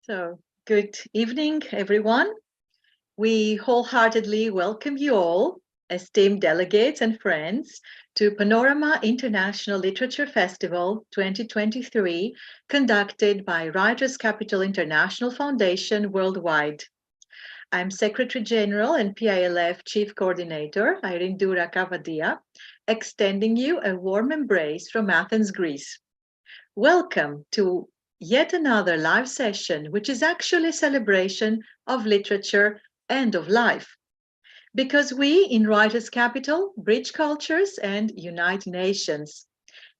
So, good evening, everyone. We wholeheartedly welcome you all, esteemed delegates and friends, to Panorama International Literature Festival 2023, conducted by Writers' Capital International Foundation worldwide. I'm Secretary General and PILF Chief Coordinator, Irindura Kavadia, extending you a warm embrace from Athens, Greece. Welcome to yet another live session, which is actually a celebration of literature and of life. Because we in Writers' Capital bridge cultures and unite nations.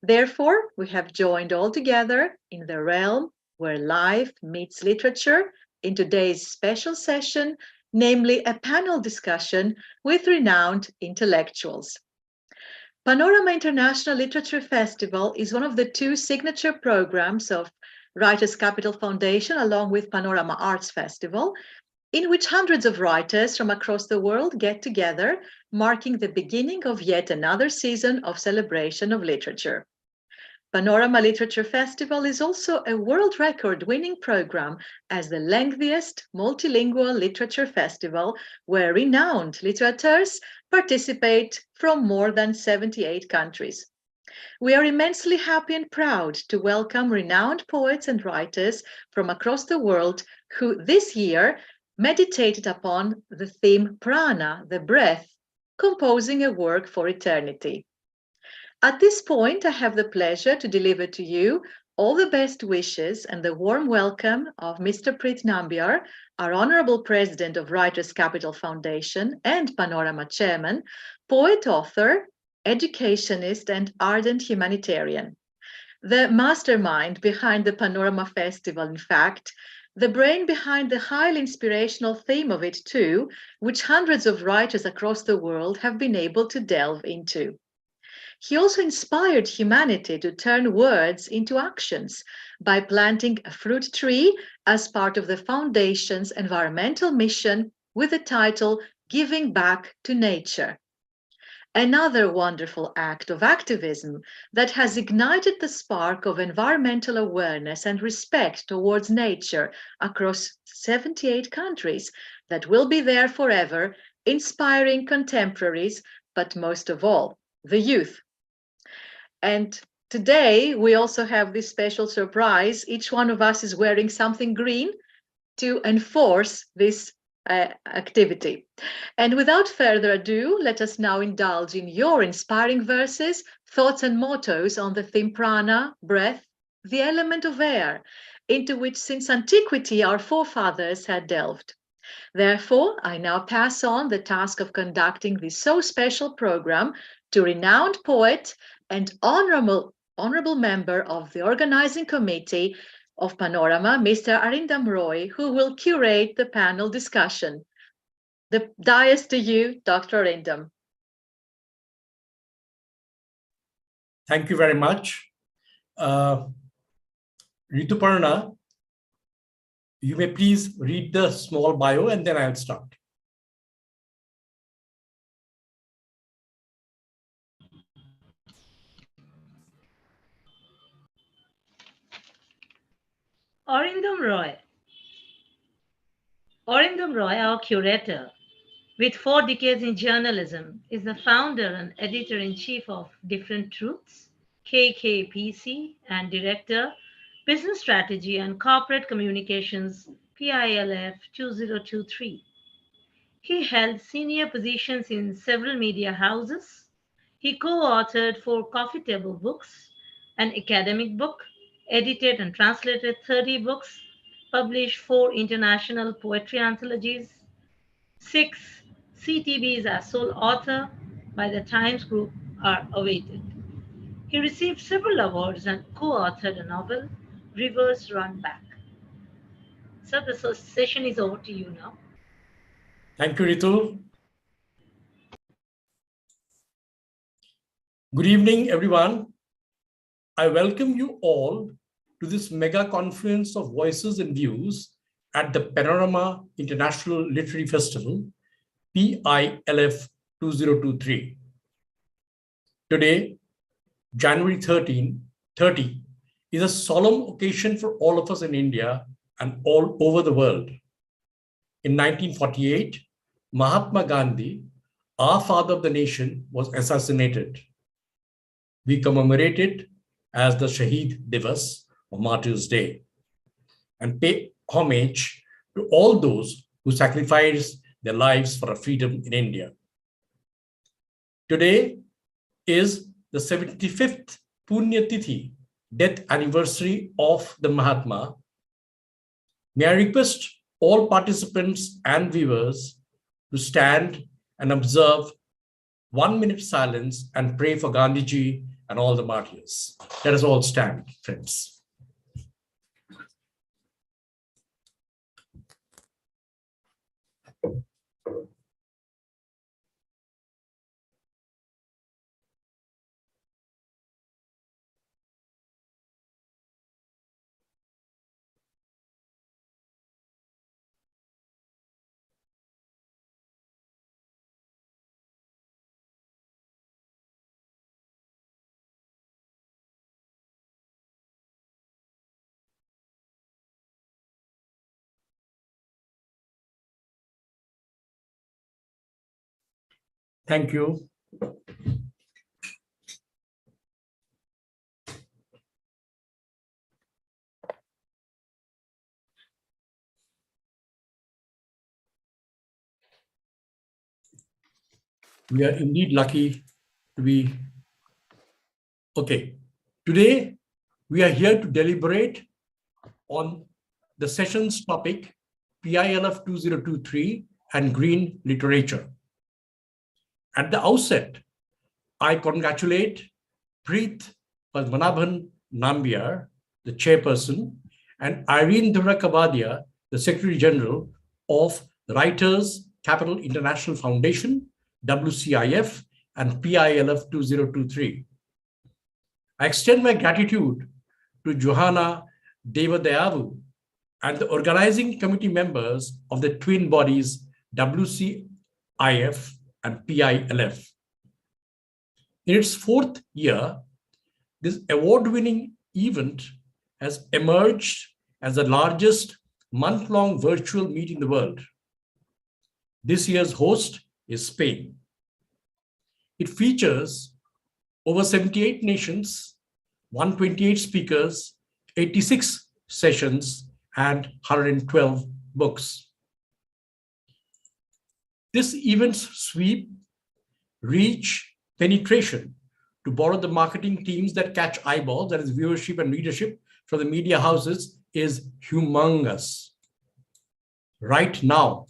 Therefore, we have joined all together in the realm where life meets literature in today's special session, namely a panel discussion with renowned intellectuals. Panorama International Literature Festival is one of the two signature programs of Writers' Capital Foundation, along with Panorama Arts Festival, in which hundreds of writers from across the world get together, marking the beginning of yet another season of celebration of literature. Panorama Literature Festival is also a world record-winning program as the lengthiest multilingual literature festival where renowned literateurs participate from more than 78 countries. We are immensely happy and proud to welcome renowned poets and writers from across the world who this year meditated upon the theme Prana, the breath, composing a work for eternity. At this point, I have the pleasure to deliver to you all the best wishes and the warm welcome of Mr. Preet Nambiar, our Honorable President of Writers' Capital Foundation and Panorama Chairman, poet, author, educationist, and ardent humanitarian. The mastermind behind the Panorama Festival, in fact, the brain behind the highly inspirational theme of it too, which hundreds of writers across the world have been able to delve into. He also inspired humanity to turn words into actions by planting a fruit tree as part of the Foundation's environmental mission with the title Giving Back to Nature. Another wonderful act of activism that has ignited the spark of environmental awareness and respect towards nature across 78 countries that will be there forever, inspiring contemporaries, but most of all, the youth. And today we also have this special surprise. Each one of us is wearing something green to enforce this activity. And without further ado, let us now indulge in your inspiring verses, thoughts and mottos on the theme Prana, breath, the element of air, into which since antiquity our forefathers had delved. Therefore, I now pass on the task of conducting this so special program to renowned poet and honorable member of the organizing committee of Panorama, Mr. Arindam Roy, who will curate the panel discussion. The dais to you, Dr. Arindam. Thank you very much. Rituparna, you may please read the small bio and then I'll start. Arindam Roy, our curator, with 4 decades in journalism, is the founder and editor-in-chief of Different Truths, KKPC, and director, Business Strategy and Corporate Communications, PILF 2023. He held senior positions in several media houses. He co-authored 4 coffee table books, an academic book, edited and translated 30 books, published 4 international poetry anthologies, 6 CTBs as sole author by the Times Group are awaited. He received several awards and co-authored a novel, Rivers Run Back. So the session is over to you now. Thank you, Ritu. Good evening, everyone. I welcome you all to this mega confluence of voices and views at the Panorama International Literary Festival, PILF 2023. Today, January 30, is a solemn occasion for all of us in India and all over the world. In 1948, Mahatma Gandhi, our father of the nation, was assassinated. We commemorate it as the Shaheed Divas, or Martyrs' Day, and pay homage to all those who sacrificed their lives for our freedom in India. Today is the 75th Punya Tithi, death anniversary of the Mahatma. May I request all participants and viewers to stand and observe 1 minute silence and pray for Gandhiji and all the martyrs. Let us all stand, friends. Thank you. We are indeed lucky to be. Okay, today we are here to deliberate on the session's topic, PILF 2023 and green literature. At the outset, I congratulate Preet Padmanabhan Nambiar, the chairperson, and Irene Durakabadia, the Secretary General of the Writers Capital International Foundation, WCIF, and PILF 2023. I extend my gratitude to Johanna Devadayavu and the organizing committee members of the twin bodies WCIF and PILF. In its fourth year, this award-winning event has emerged as the largest month-long virtual meet in the world. This year's host is Spain. It features over 78 nations, 128 speakers, 86 sessions, and 112 books. This event's sweep, reach, penetration, to borrow the marketing teams that catch eyeballs, that is viewership and readership from the media houses, is humongous. Right now,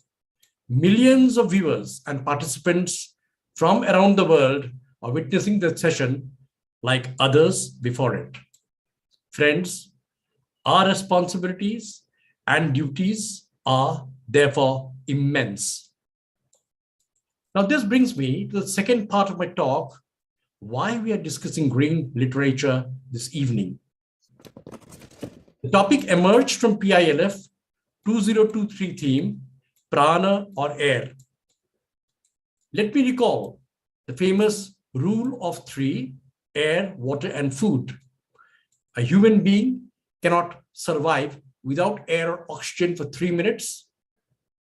millions of viewers and participants from around the world are witnessing the session like others before it. Friends, our responsibilities and duties are therefore immense. Now, this brings me to the second part of my talk, why we are discussing green literature this evening. The topic emerged from PILF 2023 theme, Prana or Air. Let me recall the famous rule of three: air, water, and food. A human being cannot survive without air or oxygen for 3 minutes,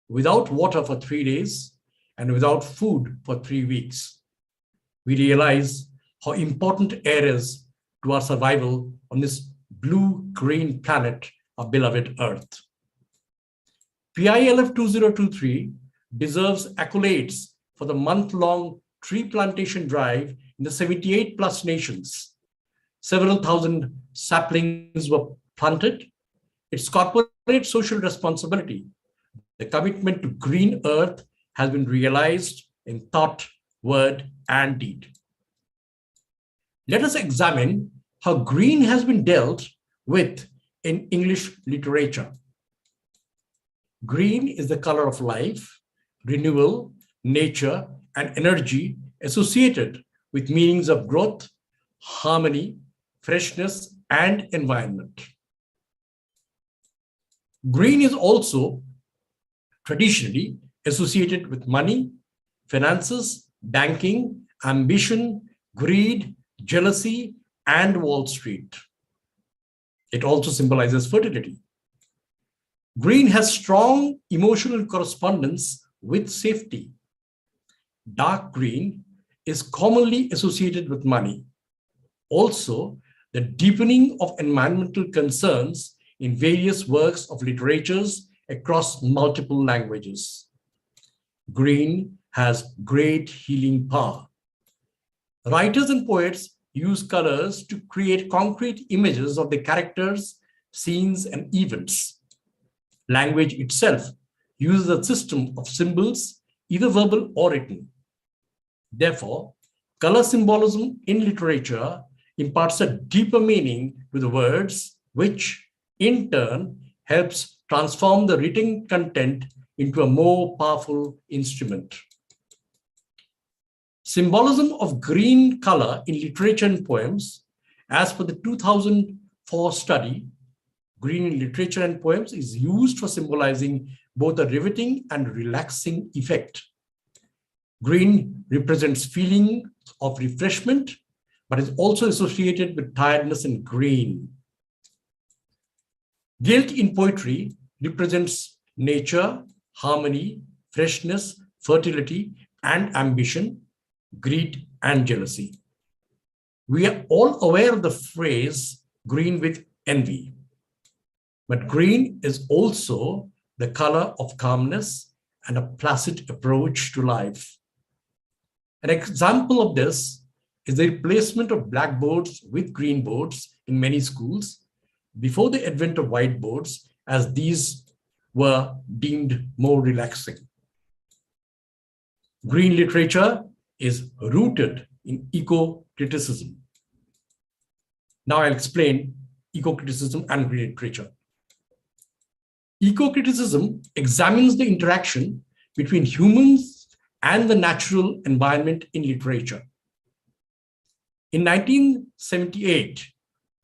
without water for 3 days, and without food for 3 weeks. We realize how important air is to our survival on this blue-green planet, our beloved Earth. PILF 2023 deserves accolades for the month-long tree plantation drive in the 78 plus nations. Several thousand saplings were planted. Its corporate social responsibility, the commitment to green earth, has been realized in thought, word, and deed. Let us examine how green has been dealt with in English literature. Green is the color of life, renewal, nature, and energy associated with meanings of growth, harmony, freshness, and environment. Green is also traditionally associated with money, finances, banking, ambition, greed, jealousy, and Wall Street. It also symbolizes fertility. Green has strong emotional correspondence with safety. Dark green is commonly associated with money. Also, the deepening of environmental concerns in various works of literatures across multiple languages. Green has great healing power. Writers and poets use colors to create concrete images of the characters, scenes, and events. Language itself uses a system of symbols, either verbal or written. Therefore, color symbolism in literature imparts a deeper meaning to the words, which in turn helps transform the written content into a more powerful instrument. Symbolism of green color in literature and poems, as per the 2004 study, green in literature and poems is used for symbolizing both a riveting and relaxing effect. Green represents feeling of refreshment, but is also associated with tiredness and green. Gilt in poetry represents nature, harmony, freshness, fertility, and ambition, greed, and jealousy. We are all aware of the phrase green with envy, but green is also the color of calmness and a placid approach to life. An example of this is the replacement of blackboards with green boards in many schools before the advent of whiteboards, as these were deemed more relaxing. Green literature is rooted in eco-criticism. Now I'll explain eco-criticism and green literature. Eco-criticism examines the interaction between humans and the natural environment in literature. In 1978,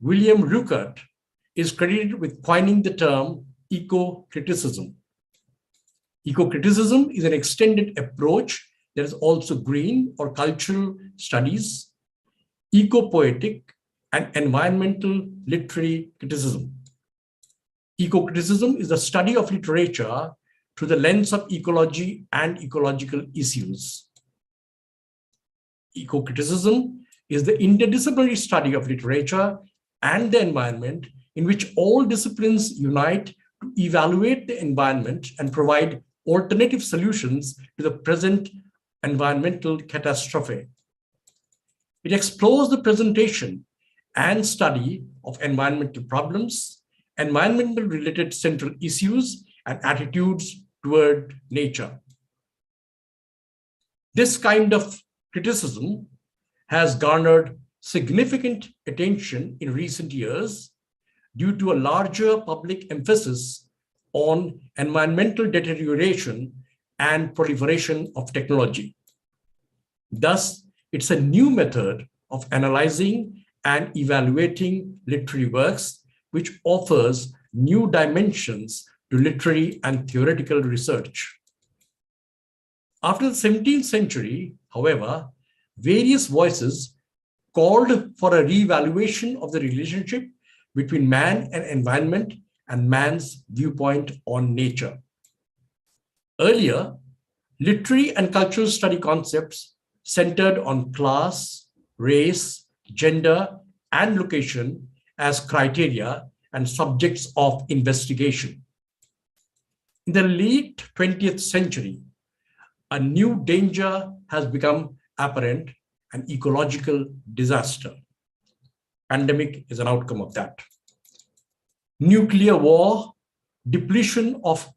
William Ruckert is credited with coining the term eco-criticism. Eco-criticism is an extended approach that is also green or cultural studies, eco-poetic, and environmental literary criticism. Eco-criticism is the study of literature through the lens of ecology and ecological issues. Eco-criticism is the interdisciplinary study of literature and the environment in which all disciplines unite to evaluate the environment and provide alternative solutions to the present environmental catastrophe. It explores the presentation and study of environmental problems, environmental related central issues, and attitudes toward nature. This kind of criticism has garnered significant attention in recent years due to a larger public emphasis on environmental deterioration and proliferation of technology. Thus, it's a new method of analyzing and evaluating literary works, which offers new dimensions to literary and theoretical research. After the 17th century, however, various voices called for a reevaluation of the relationship between man and environment and man's viewpoint on nature. Earlier, literary and cultural study concepts centered on class, race, gender, and location as criteria and subjects of investigation. In the late 20th century, a new danger has become apparent: an ecological disaster. Pandemic is an outcome of that. Nuclear war, depletion of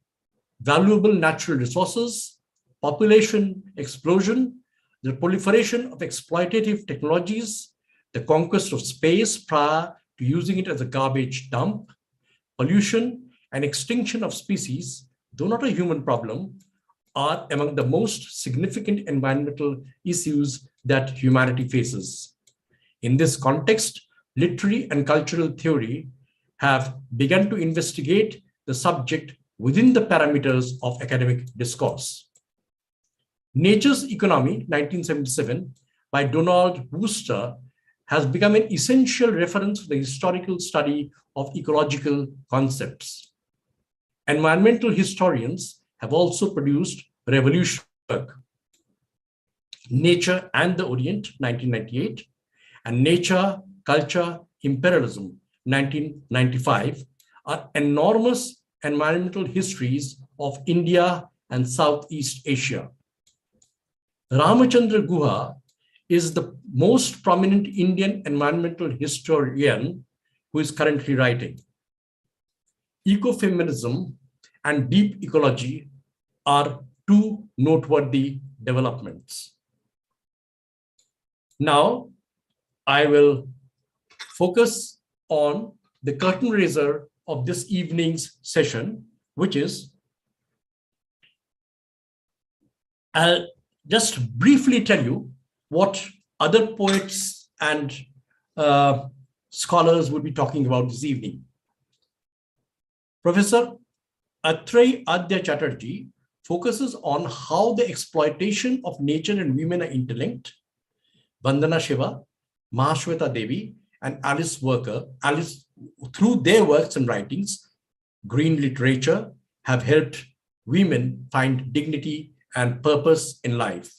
valuable natural resources, population explosion, the proliferation of exploitative technologies, the conquest of space prior to using it as a garbage dump, pollution and extinction of species, though not a human problem, are among the most significant environmental issues that humanity faces. In this context, literary and cultural theory have begun to investigate the subject within the parameters of academic discourse. Nature's Economy, 1977, by Donald Wooster, has become an essential reference for the historical study of ecological concepts. environmental historians have also produced revolutionary work. Nature and the Orient, 1998, and Nature, Culture, Imperialism, 1995, are enormous environmental histories of India and Southeast Asia. Ramachandra Guha is the most prominent Indian environmental historian who is currently writing. Ecofeminism and deep ecology are two noteworthy developments. Now, I will focus on the curtain raiser of this evening's session, which is, I'll just briefly tell you what other poets and scholars would be talking about this evening. Professor Atray Adya Chatterjee focuses on how the exploitation of nature and women are interlinked. Vandana Shiva, Mahashweta Devi, and Alice Worker, through their works and writings, green literature, have helped women find dignity and purpose in life.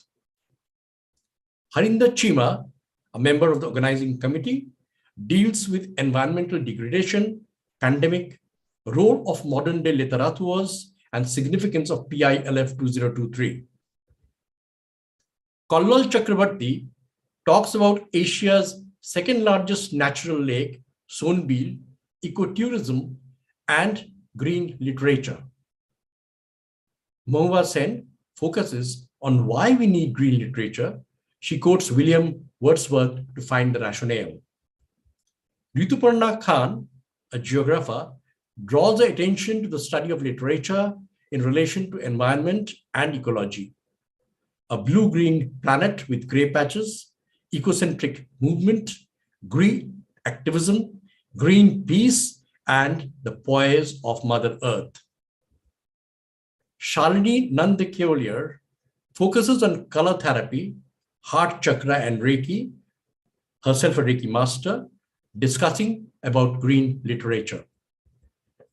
Harinder Chima, a member of the organizing committee, deals with environmental degradation, pandemic, role of modern-day literatures, and significance of PILF 2023. Kallal Chakrabarti talks about Asia's second largest natural lake, Sonbil, ecotourism, and green literature. Mahua Sen focuses on why we need green literature. She quotes William Wordsworth to find the rationale. Rituparna Khan, a geographer, draws the attention to the study of literature in relation to environment and ecology. A blue-green planet with gray patches, ecocentric movement, green activism, green peace, and the poise of Mother Earth. Shalini Nandakeolier focuses on color therapy, heart chakra, and Reiki, herself a Reiki master, discussing about green literature.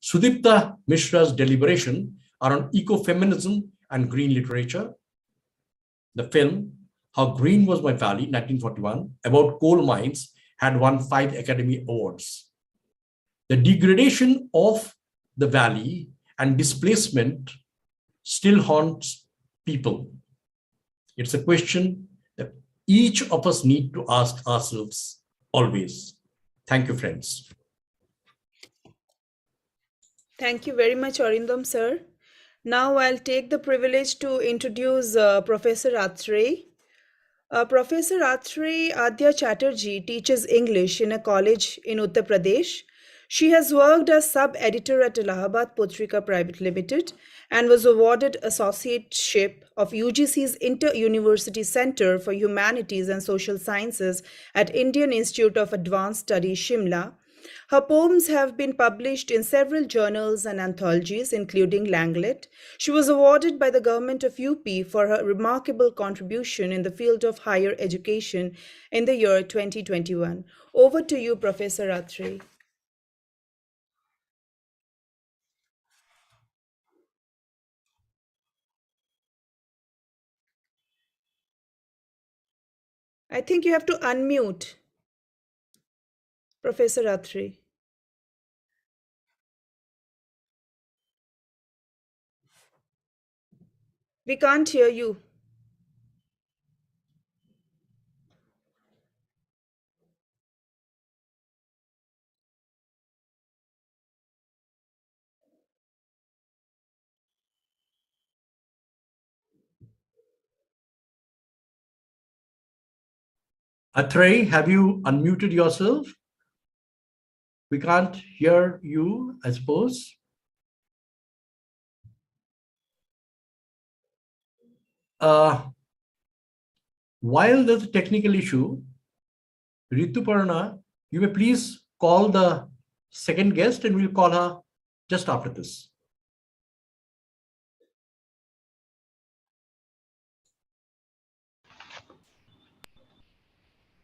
Sudipta Mishra's deliberations are on ecofeminism and green literature. The film, How Green Was My Valley, 1941, about coal mines, had won 5 Academy Awards. The degradation of the valley and displacement still haunts people. It's a question that each of us need to ask ourselves always. Thank you, friends. Thank you very much, Arindam sir. Now I'll take the privilege to introduce Professor Atray. Professor Atray Adya Chatterjee teaches English in a college in Uttar Pradesh. She has worked as sub-editor at Allahabad Potrika Private Limited and was awarded associateship of UGC's Inter-University Center for Humanities and Social Sciences at Indian Institute of Advanced Studies, Shimla. Her poems have been published in several journals and anthologies, including Langlet. She was awarded by the government of UP for her remarkable contribution in the field of higher education in the year 2021. Over to you, Professor Atray. I think you have to unmute, Professor Atray. We can't hear you. Atray, have you unmuted yourself? We can't hear you, I suppose. While there's a technical issue, Rituparna, you may please call the second guest and we'll call her just after this.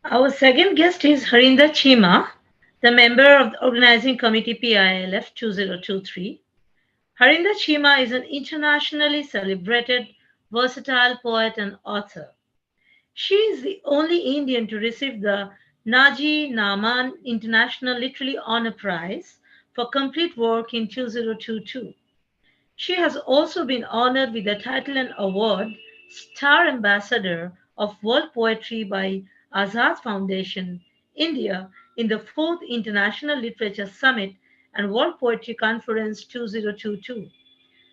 Our second guest is Harinder Chima, the member of the organizing committee PILF 2023. Harinda Chima is an internationally celebrated, versatile poet and author. She is the only Indian to receive the Naji Naman International Literary Honor Prize for complete work in 2022. She has also been honored with the title and award Star Ambassador of World Poetry by Azad Foundation, India, in the 4th International Literature Summit and World Poetry Conference 2022.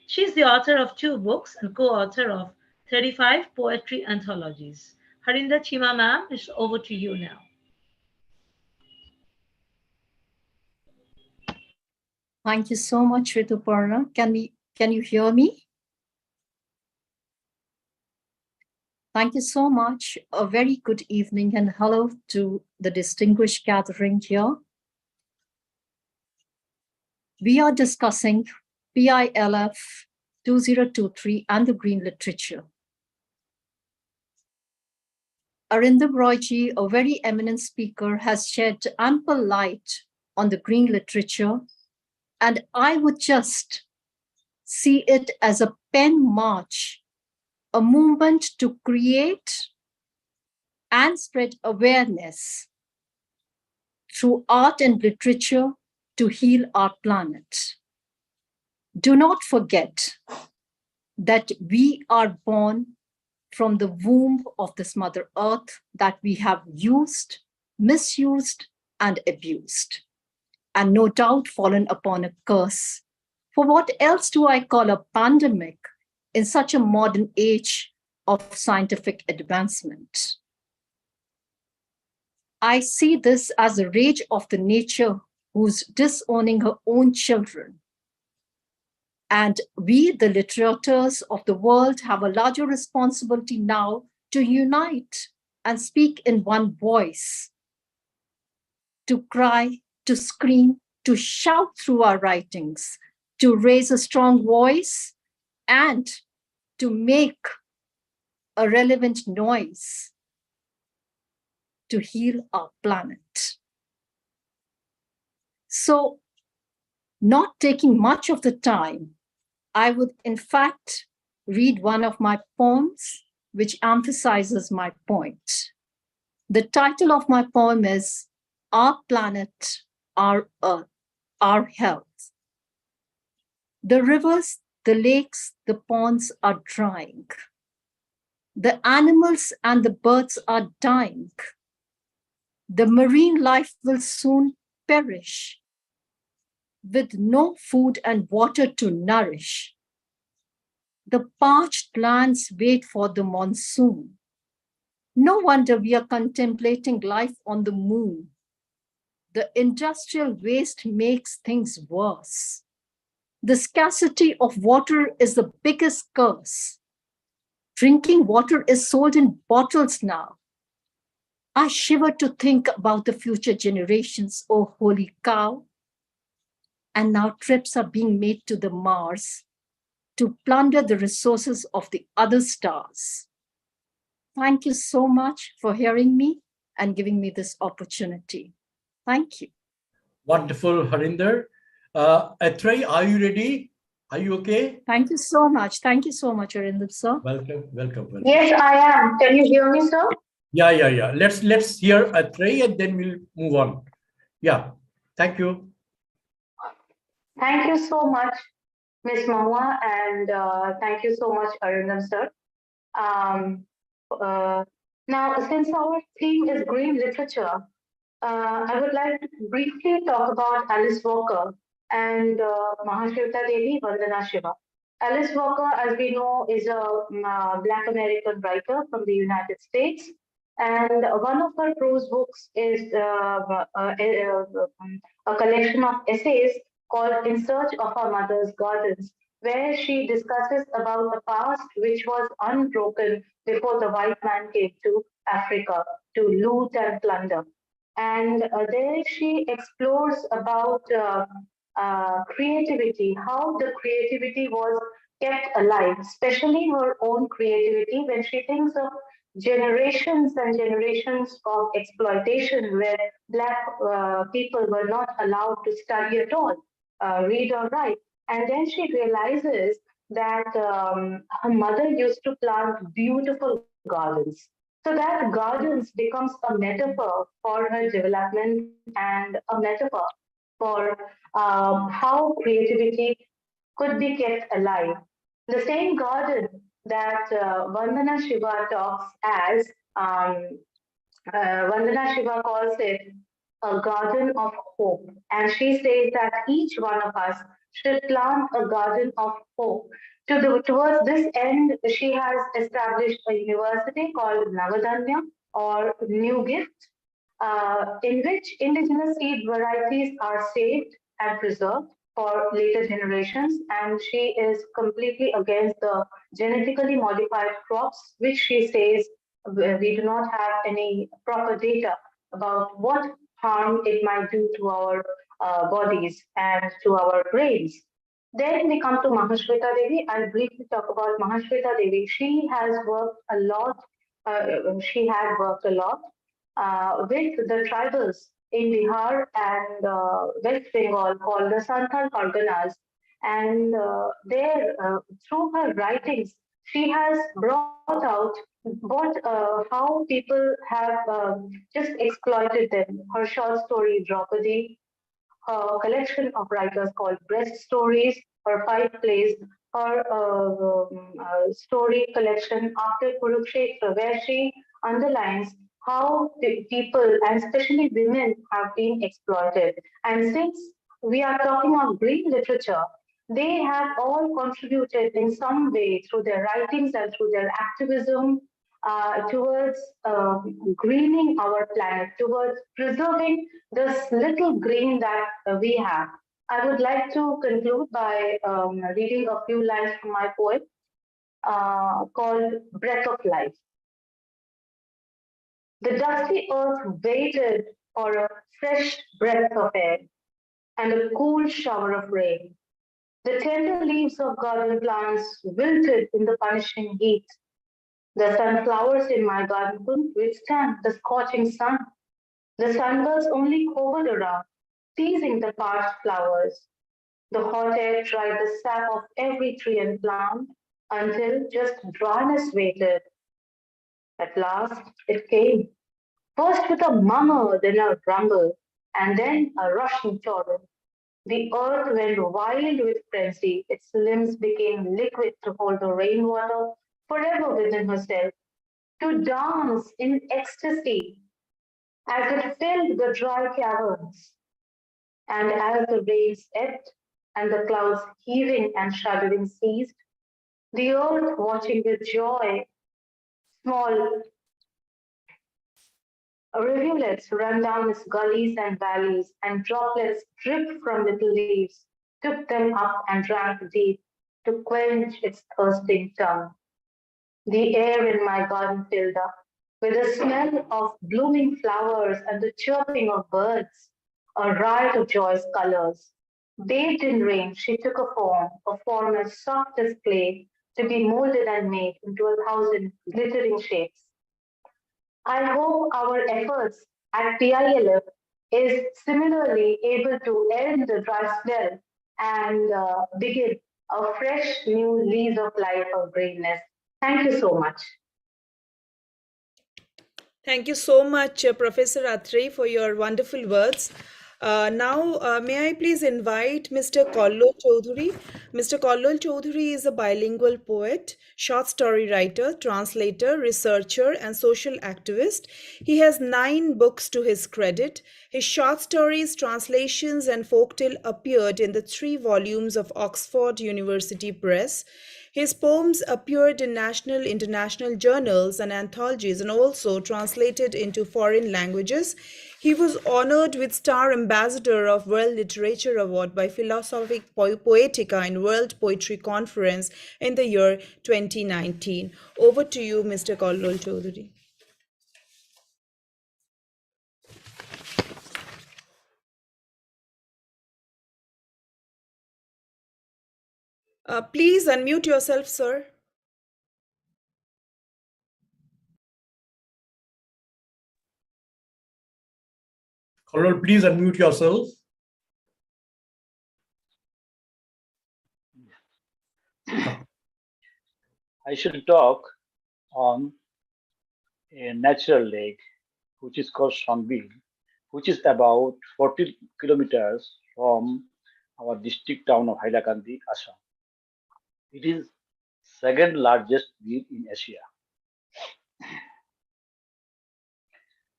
She is the author of 2 books and co-author of 35 poetry anthologies. Harinda Chima ma'am, it's over to you now. Thank you so much, Rituparna. Can you hear me? Thank you so much. A very good evening and hello to the distinguished gathering here. We are discussing PILF 2023 and the green literature. Arindam Royji, a very eminent speaker, has shed ample light on the green literature, and I would just see it as a pen march, a movement to create and spread awareness through art and literature to heal our planet. Do not forget that we are born from the womb of this Mother Earth that we have used, misused, and abused, and no doubt fallen upon a curse. For what else do I call a pandemic in such a modern age of scientific advancement? I see this as a rage of the nature who's disowning her own children. And we, the literateurs of the world, have a larger responsibility now to unite and speak in one voice, to cry, to scream, to shout through our writings, to raise a strong voice, and to make a relevant noise to heal our planet. So, not taking much of the time, I would in fact read one of my poems which emphasizes my point. The title of my poem is Our Planet, Our Earth, Our Health. The rivers, the lakes, the ponds are drying. The animals and the birds are dying. The marine life will soon perish with no food and water to nourish. The parched lands wait for the monsoon. No wonder we are contemplating life on the moon. The industrial waste makes things worse. The scarcity of water is the biggest curse. Drinking water is sold in bottles now. I shiver to think about the future generations, oh holy cow. And now trips are being made to the Mars to plunder the resources of the other stars. Thank you so much for hearing me and giving me this opportunity. Thank you. Wonderful, Harinder. Atray, are you ready? Are you okay? Thank you so much. Thank you so much, Arindam sir. Welcome, welcome, welcome. Yes, I am. Can you hear me, sir? Yeah. Let's hear Atray and then we'll move on. Yeah, thank you. Thank you so much, Ms. Mahua, and thank you so much, Arindam, sir. Now, since our theme is green literature, I would like to briefly talk about Alice Walker and Mahashivta Devi Vandana Shiva. Alice Walker, as we know, is a Black American writer from the United States. And one of her prose books is a collection of essays called In Search of Our Mother's Gardens, where she discusses about the past which was unbroken before the white man came to Africa to loot and plunder. And there she explores about creativity, how the creativity was kept alive, especially her own creativity when she thinks of generations and generations of exploitation where Black people were not allowed to study at all, read or write. And then she realizes that her mother used to plant beautiful gardens. So that gardens becomes a metaphor for her development and a metaphor for how creativity could be kept alive. The same garden that Vandana Shiva talks as, Vandana Shiva calls it a garden of hope. And she says that each one of us should plant a garden of hope. Towards this end, she has established a university called Navadanya or New Gift, in which indigenous seed varieties are saved and preserved for later generations. And she is completely against the genetically modified crops, which she says we do not have any proper data about what harm it might do to our bodies and to our brains. Then we come to Mahashweta Devi. I'll briefly talk about Mahashweta Devi. She has worked a lot. She had worked a lot with the tribals in Bihar and West Bengal called the Santhal Parganas. And there, through her writings, she has brought out how people have just exploited them. Her short story, Draupadi, a collection of writers called Breast Stories, her five plays, her story collection after Kurukshetra, where she underlines how people and especially women have been exploited. And since we are talking of green literature, they have all contributed in some way through their writings and through their activism towards greening our planet, towards preserving this little green that we have. I would like to conclude by reading a few lines from my poem called Breath of Life. The dusty earth waited for a fresh breath of air and a cool shower of rain. The tender leaves of garden plants wilted in the punishing heat. The sunflowers in my garden couldn't withstand the scorching sun. The sunbirds only hovered around, teasing the parched flowers. The hot air dried the sap of every tree and plant until just dryness waited. At last it came, first with a murmur, then a rumble, and then a rushing torrent. The earth went wild with frenzy. Its limbs became liquid to hold the rainwater forever within herself, to dance in ecstasy as it filled the dry caverns. And as the rains ebbed and the clouds heaving and shuddering ceased, the earth watching with joy, small rivulets ran down its gullies and valleys, and droplets dripped from little leaves, took them up and drank deep to quench its thirsting tongue. The air in my garden filled up with the smell of blooming flowers and the chirping of birds, a riot of joyous colors. Bathed in rain, she took a form as soft as clay, to be molded and made into 1,000 glittering shapes. I hope our efforts at PILF is similarly able to end the dry spell and begin a fresh new lease of life of greenness. Thank you so much. Thank you so much, Professor Atre, for your wonderful words. Now, may I please invite Mr. Kollol Choudhury? Mr. Kollol Choudhury is a bilingual poet, short story writer, translator, researcher, and social activist. He has 9 books to his credit. His short stories, translations, and folktale appeared in the 3 volumes of Oxford University Press. His poems appeared in national, international journals and anthologies and also translated into foreign languages. He was honored with Star Ambassador of World Literature Award by Philosophic Poetica in World Poetry Conference in the year 2019. Over to you, Mr. Kollol Choudhury. Please unmute yourself, sir. Kollol, please unmute yourself. I shall talk on a natural lake which is called Songbil, which is about 40 kilometers from our district town of Hailakandi, Assam. It is second largest bill in Asia.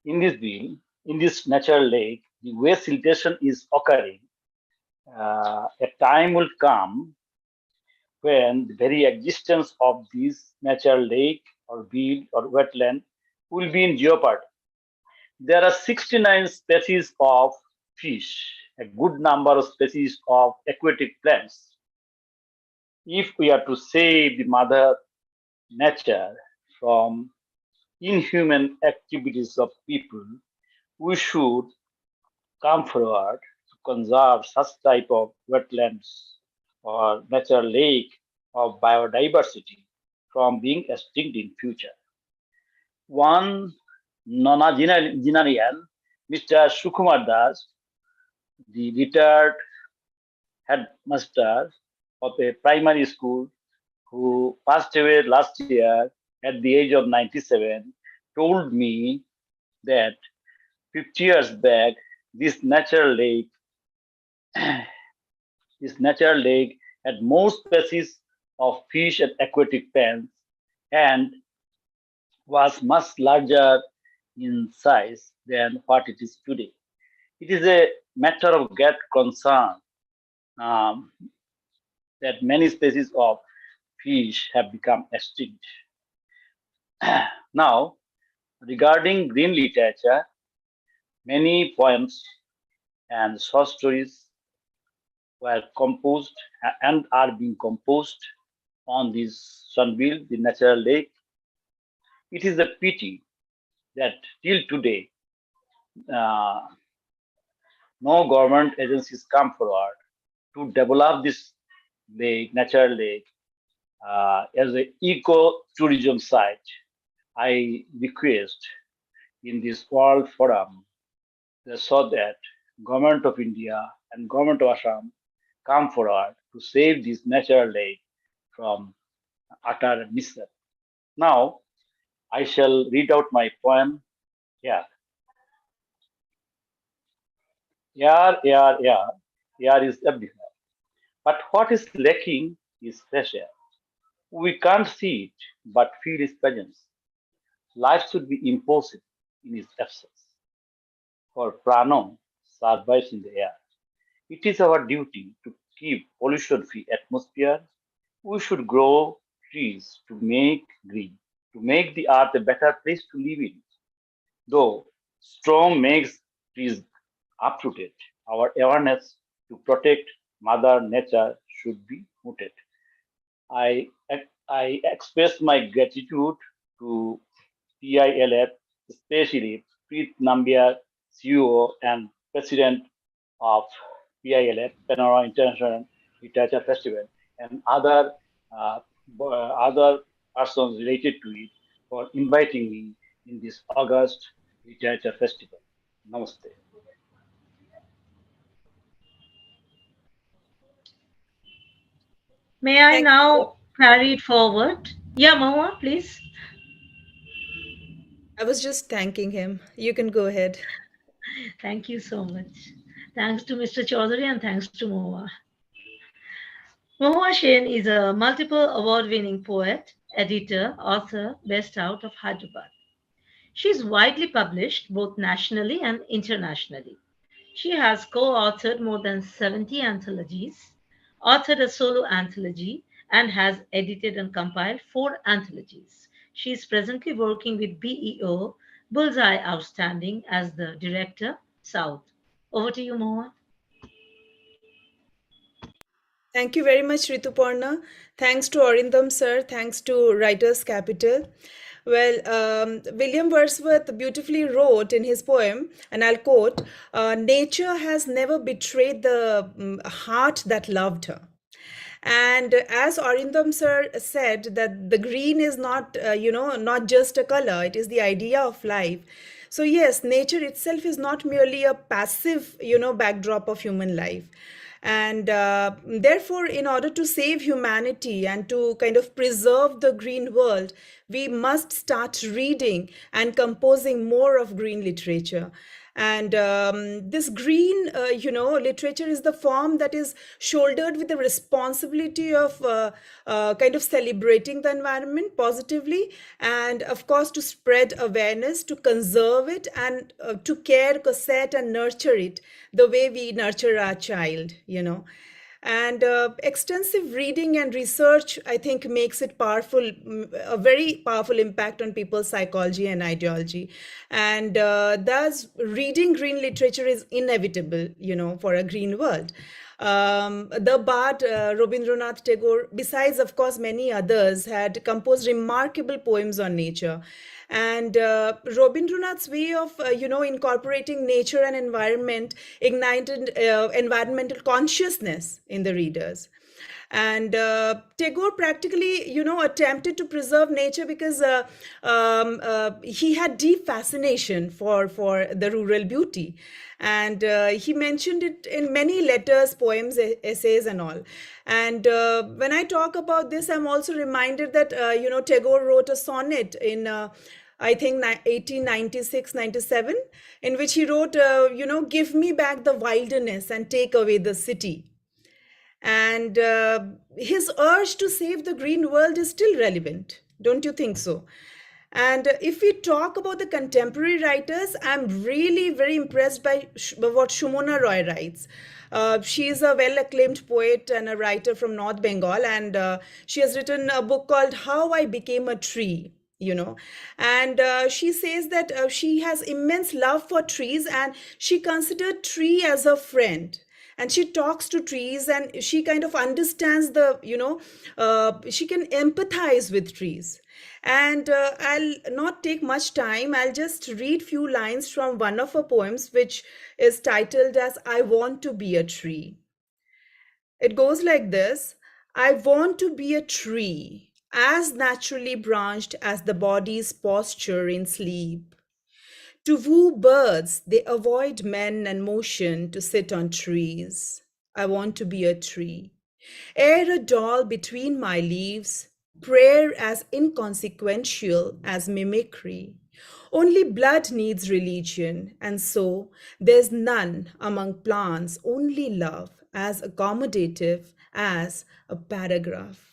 In this bill, in this natural lake, the way siltation is occurring, a time will come when the very existence of this natural lake or bill or wetland will be in jeopardy. There are 69 species of fish, a good number of species of aquatic plants. If we are to save the mother nature from inhuman activities of people, we should come forward to conserve such type of wetlands or natural lake of biodiversity from being extinct in future. One nonagenarian, Mr. Sukumar Das, the retired headmaster of a primary school who passed away last year at the age of 97, told me that 50 years back, this natural lake, this natural lake had more species of fish and aquatic plants and was much larger in size than what it is today. It is a matter of great concern um, that many species of fish have become extinct. Now, regarding green literature, many poems and short stories were composed and are being composed on this Sunville, the natural lake. It is a pity that till today, uh, no government agencies come forward to develop this lake, natural lake, as an eco-tourism site. I request in this World Forum so that Government of India and Government of Assam come forward to save this natural lake from utter misstep. Now, I shall read out my poem here. Air is everywhere. But what is lacking is fresh air. We can't see it, but feel its presence. Life should be impossible in its absence. For prana survives in the air. It is our duty to keep pollution-free atmosphere. We should grow trees to make green, to make the earth a better place to live in. Though storm makes trees uprooted, our awareness to protect Mother Nature should be mooted. I, I express my gratitude to PILF, especially Preet Nambiar, CEO and President of PILF, Panorama International Literature Festival, and other persons related to it for inviting me in this August Literature Festival. Namaste. May I Thank you. now carry it forward? Yeah, Mahua, please. I was just thanking him. You can go ahead. Thank you so much. Thanks to Mr. Chaudhary and thanks to Mahua. Mahua Shein is a multiple award winning poet, editor, author based out of Hyderabad. She is widely published both nationally and internationally. She has co authored more than 70 anthologies, authored a solo anthology, and has edited and compiled four anthologies. She is presently working with BEO Bullseye Outstanding as the director, South. Over to you, Moa. Thank you very much, Rituparna. Thanks to Arindam sir. Thanks to Writers Capital. Well, William Wordsworth beautifully wrote in his poem, and I'll quote, nature has never betrayed the heart that loved her. And as Arindam sir said, that the green is not, not just a color, it is the idea of life. So yes, nature itself is not merely a passive, backdrop of human life. And therefore, in order to save humanity and to kind of preserve the green world, we must start reading and composing more of green literature. And this green, literature is the form that is shouldered with the responsibility of kind of celebrating the environment positively, and of course to spread awareness, to conserve it, and to care, cosset, and nurture it the way we nurture our child, and extensive reading and research, I think, makes it powerful, a very powerful impact on people's psychology and ideology. And thus, reading green literature is inevitable, for a green world. The bard Rabindranath Tagore, besides, of course, many others, had composed remarkable poems on nature. And Rabindranath's way of, incorporating nature and environment ignited environmental consciousness in the readers. And Tagore practically, attempted to preserve nature because he had deep fascination for the rural beauty. And he mentioned it in many letters, poems, essays, and all. And when I talk about this, I'm also reminded that, Tagore wrote a sonnet in I think 1896-97, in which he wrote, give me back the wilderness and take away the city. And his urge to save the green world is still relevant. Don't you think so? And if we talk about the contemporary writers, I'm really very impressed by what Shumona Roy writes. She is a well acclaimed poet and a writer from North Bengal, and she has written a book called How I Became a Tree. And she says that she has immense love for trees, and she considered tree as a friend, and she talks to trees, and she kind of understands she can empathize with trees. And I'll not take much time. I'll just read few lines from one of her poems, which is titled as I Want to Be a Tree. It goes like this: I want to be a tree, as naturally branched as the body's posture in sleep. To woo birds, they avoid men and motion to sit on trees. I want to be a tree. Ere a doll between my leaves, prayer as inconsequential as mimicry. Only blood needs religion, and so there's none among plants, only love as accommodative as a paragraph.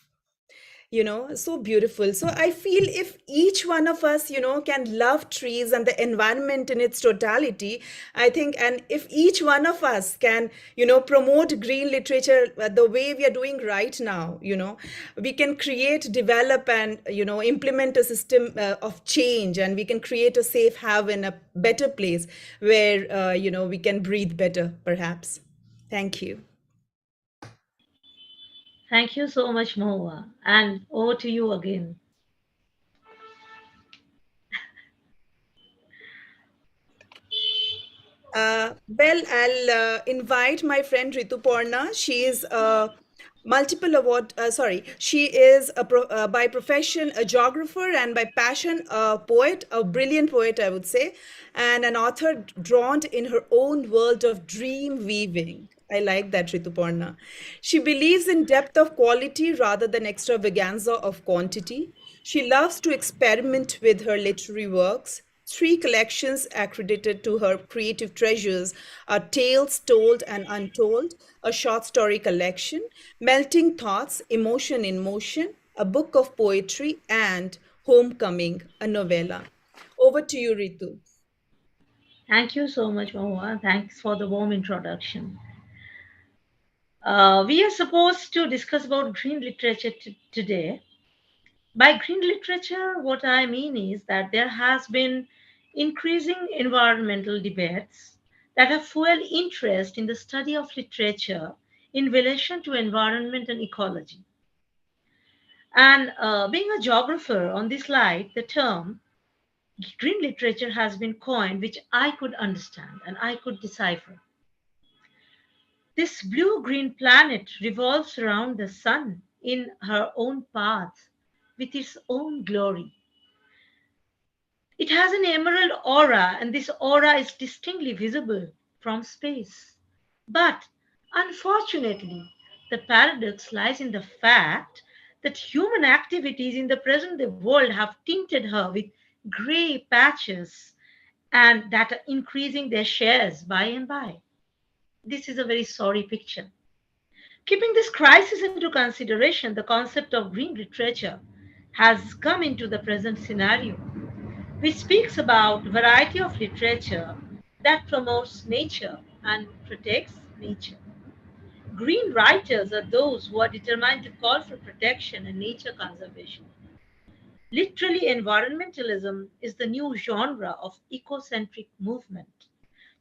So beautiful. So I feel if each one of us, can love trees and the environment in its totality, I think, and if each one of us can, promote green literature the way we are doing right now, we can create, develop, and, implement a system of change, and we can create a safe haven, a better place where, we can breathe better, perhaps. Thank you. Thank you so much, Mohua. And over to you again. Well, I'll invite my friend Rituparna. She is a multiple award. She is by profession a geographer, and by passion a poet, a brilliant poet, I would say, and an author drawn in her own world of dream weaving. I like that, Rituparna. She believes in depth of quality rather than extravaganza of quantity. She loves to experiment with her literary works. Three collections accredited to her creative treasures are Tales Told and Untold, a short story collection, Melting Thoughts, Emotion in Motion, a book of poetry, and Homecoming, a novella. Over to you, Ritu. Thank you so much, Mohua. Thanks for the warm introduction. We are supposed to discuss about green literature today. By green literature, what I mean is that there has been increasing environmental debates that have fueled interest in the study of literature in relation to environment and ecology. And being a geographer on this slide, the term green literature has been coined, which I could understand and I could decipher. This blue green planet revolves around the sun in her own path with its own glory. It has an emerald aura, and this aura is distinctly visible from space. But Unfortunately, the paradox lies in the fact that human activities in the present day world have tinted her with grey patches and that are increasing their shares by and by. This is a very sorry picture. Keeping this crisis into consideration, the concept of green literature has come into the present scenario, which speaks about variety of literature that promotes nature and protects nature. Green writers are those who are determined to call for protection and nature conservation. Literally, environmentalism is the new genre of ecocentric movement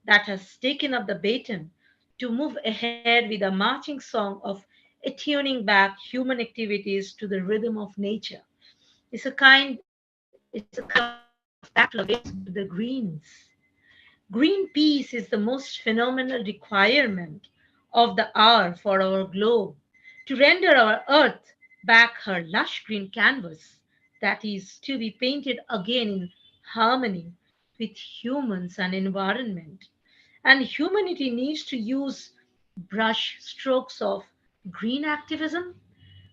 that has taken up the baton to move ahead with a marching song of attuning back human activities to the rhythm of nature. It's a kind of back to the greens. Green peace is the most phenomenal requirement of the hour for our globe to render our earth back her lush green canvas that is to be painted again in harmony with humans and environment. And humanity needs to use brush strokes of green activism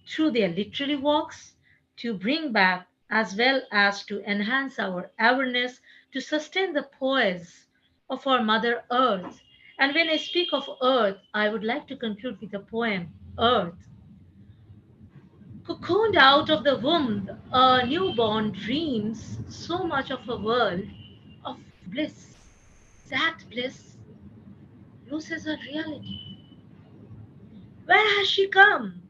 through their literary works to bring back as well as to enhance our awareness to sustain the poise of our Mother Earth. And when I speak of Earth, I would like to conclude with a poem, Earth. Cocooned out of the womb, a newborn dreams so much of a world of bliss. That bliss loses her reality. Where has she come?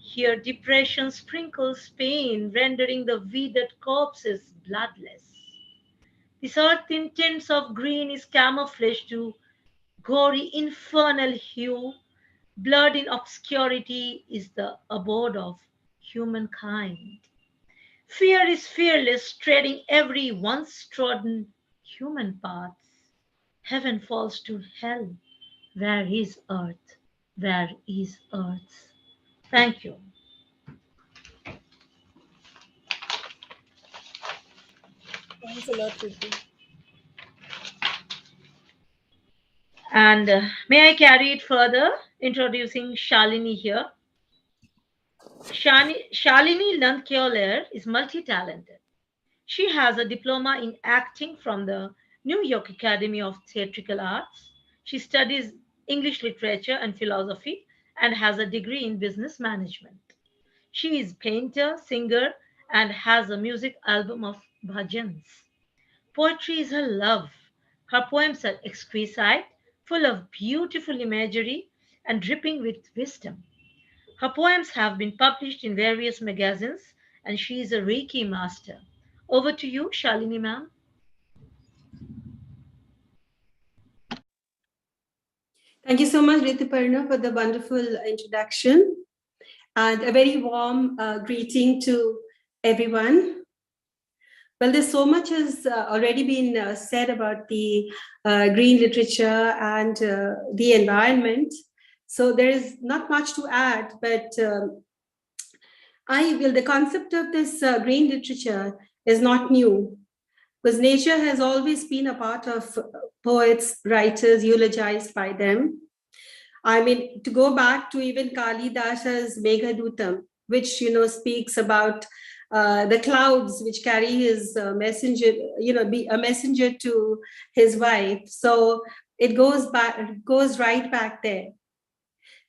Here depression sprinkles pain, rendering the withered corpses bloodless. This earth in tints of green is camouflaged to gory infernal hue. Blood in obscurity is the abode of humankind. Fear is fearless, treading every once trodden human path. Heaven falls to hell. Where is earth? Where is earth? Thank you. Thanks a lot, Ritu. And may I carry it further, introducing Shalini here. Shalini Nandkyoler is multi-talented. She has a diploma in acting from the New York Academy of Theatrical Arts. She studies English literature and philosophy and has a degree in business management. She is painter, singer, and has a music album of bhajans. Poetry is her love. Her poems are exquisite, full of beautiful imagery, and dripping with wisdom. Her poems have been published in various magazines, and she is a Reiki master. Over to you, Shalini ma'am. Thank you so much, Rituparna, for the wonderful introduction and a very warm greeting to everyone. Well, there's so much has already been said about the green literature and the environment. So there is not much to add, but the concept of this green literature is not new, because nature has always been a part of poets, writers, eulogized by them. I mean, to go back to even Kalidasa's Meghadutam, which speaks about the clouds which carry his messenger, be a messenger to his wife. So it goes right back there.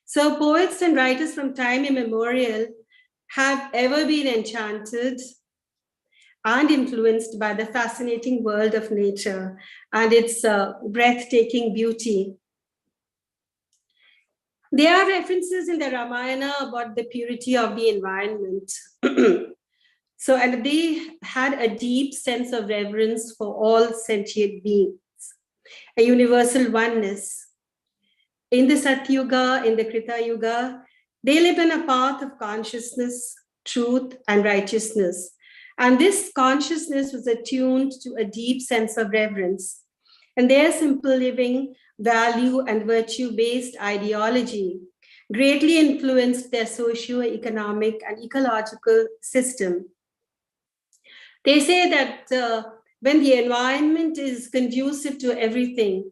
So poets and writers from time immemorial have ever been enchanted and influenced by the fascinating world of nature and its breathtaking beauty. There are references in the Ramayana about the purity of the environment. And they had a deep sense of reverence for all sentient beings, a universal oneness. In the Satyuga, in the Krita Yuga, they lived on a path of consciousness, truth, and righteousness. And this consciousness was attuned to a deep sense of reverence. And their simple living, value, and virtue-based ideology greatly influenced their socio-economic and ecological system. They say that when the environment is conducive to everything,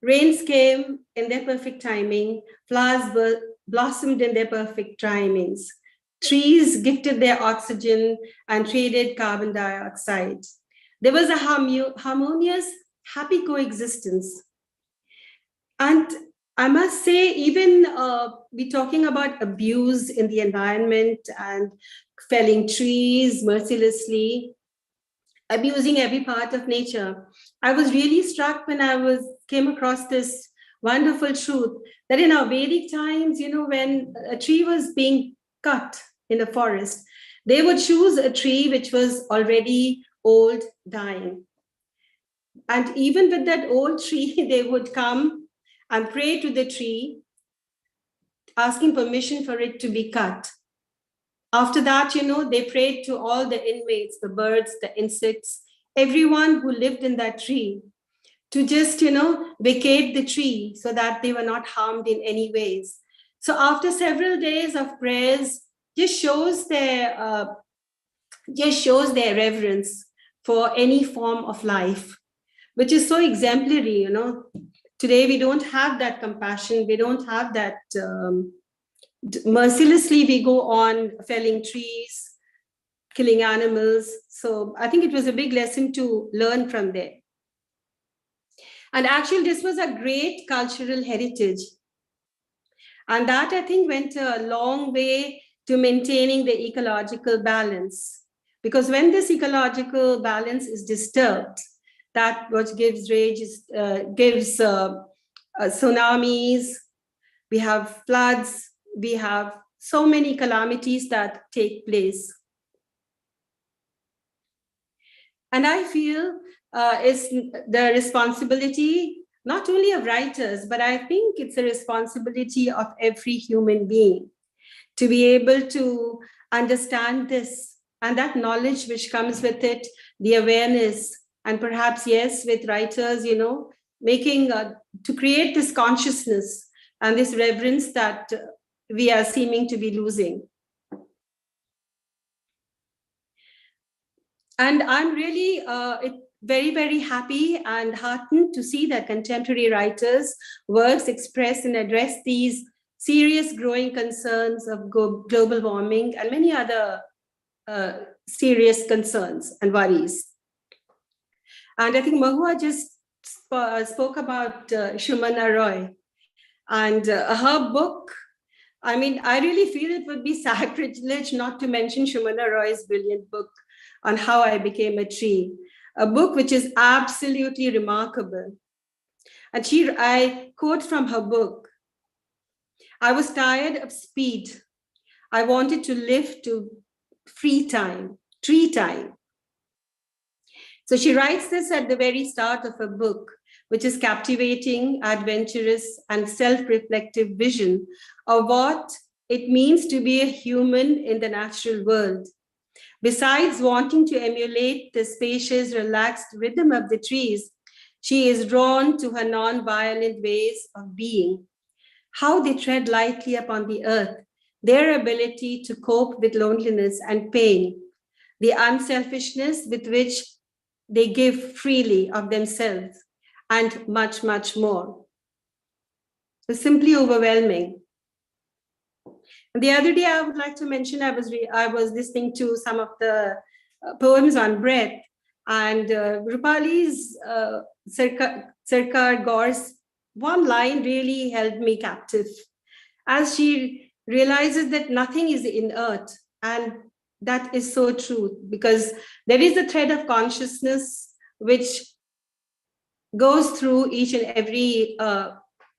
Rains came in their perfect timing. Flowers blossomed in their perfect timings. Trees gifted their oxygen and traded carbon dioxide. There was a harmonious, happy coexistence. And I must say, even we're talking about abuse in the environment and felling trees mercilessly, abusing every part of nature. I was really struck when I came across this wonderful truth that in our Vedic times, when a tree was being cut in the forest, they would choose a tree which was already old, dying. And even with that old tree, they would come and pray to the tree, asking permission for it to be cut. After that, they prayed to all the inmates, the birds, the insects, everyone who lived in that tree to just, vacate the tree so that they were not harmed in any ways. So after several days of prayers, just shows their reverence for any form of life, which is so exemplary. Today we don't have that compassion, we don't have that. Mercilessly we go on felling trees, killing animals. So I think it was a big lesson to learn from there. And actually this was a great cultural heritage, and that I think went a long way to maintaining the ecological balance, because when this ecological balance is disturbed, that what gives tsunamis, we have floods, we have so many calamities that take place. And I feel it's the responsibility not only of writers, but I think it's a responsibility of every human being to be able to understand this, and that knowledge which comes with it, the awareness, and perhaps, yes, with writers, making to create this consciousness and this reverence that we are seeming to be losing. And I'm really very, very happy and heartened to see that contemporary writers' works express and address these serious growing concerns of global warming and many other serious concerns and worries. And I think Mahua just spoke about Shumana Roy, and her book. I mean, I really feel it would be sacrilege not to mention Shumana Roy's brilliant book on How I Became a Tree, a book which is absolutely remarkable. And I quote from her book, "I was tired of speed. I wanted to live to free time, tree time." So she writes this at the very start of her book, which is captivating, adventurous, and self-reflective vision of what it means to be a human in the natural world. Besides wanting to emulate the spacious, relaxed rhythm of the trees, she is drawn to her non-violent ways of being, how they tread lightly upon the earth, their ability to cope with loneliness and pain, the unselfishness with which they give freely of themselves, and much, much more. It's simply overwhelming. And the other day, I would like to mention, I was listening to some of the poems on breath, and Rupali's Sarkar Gaur's one line really held me captive, as she realizes that nothing is inert, and that is so true, because there is a thread of consciousness which goes through each and every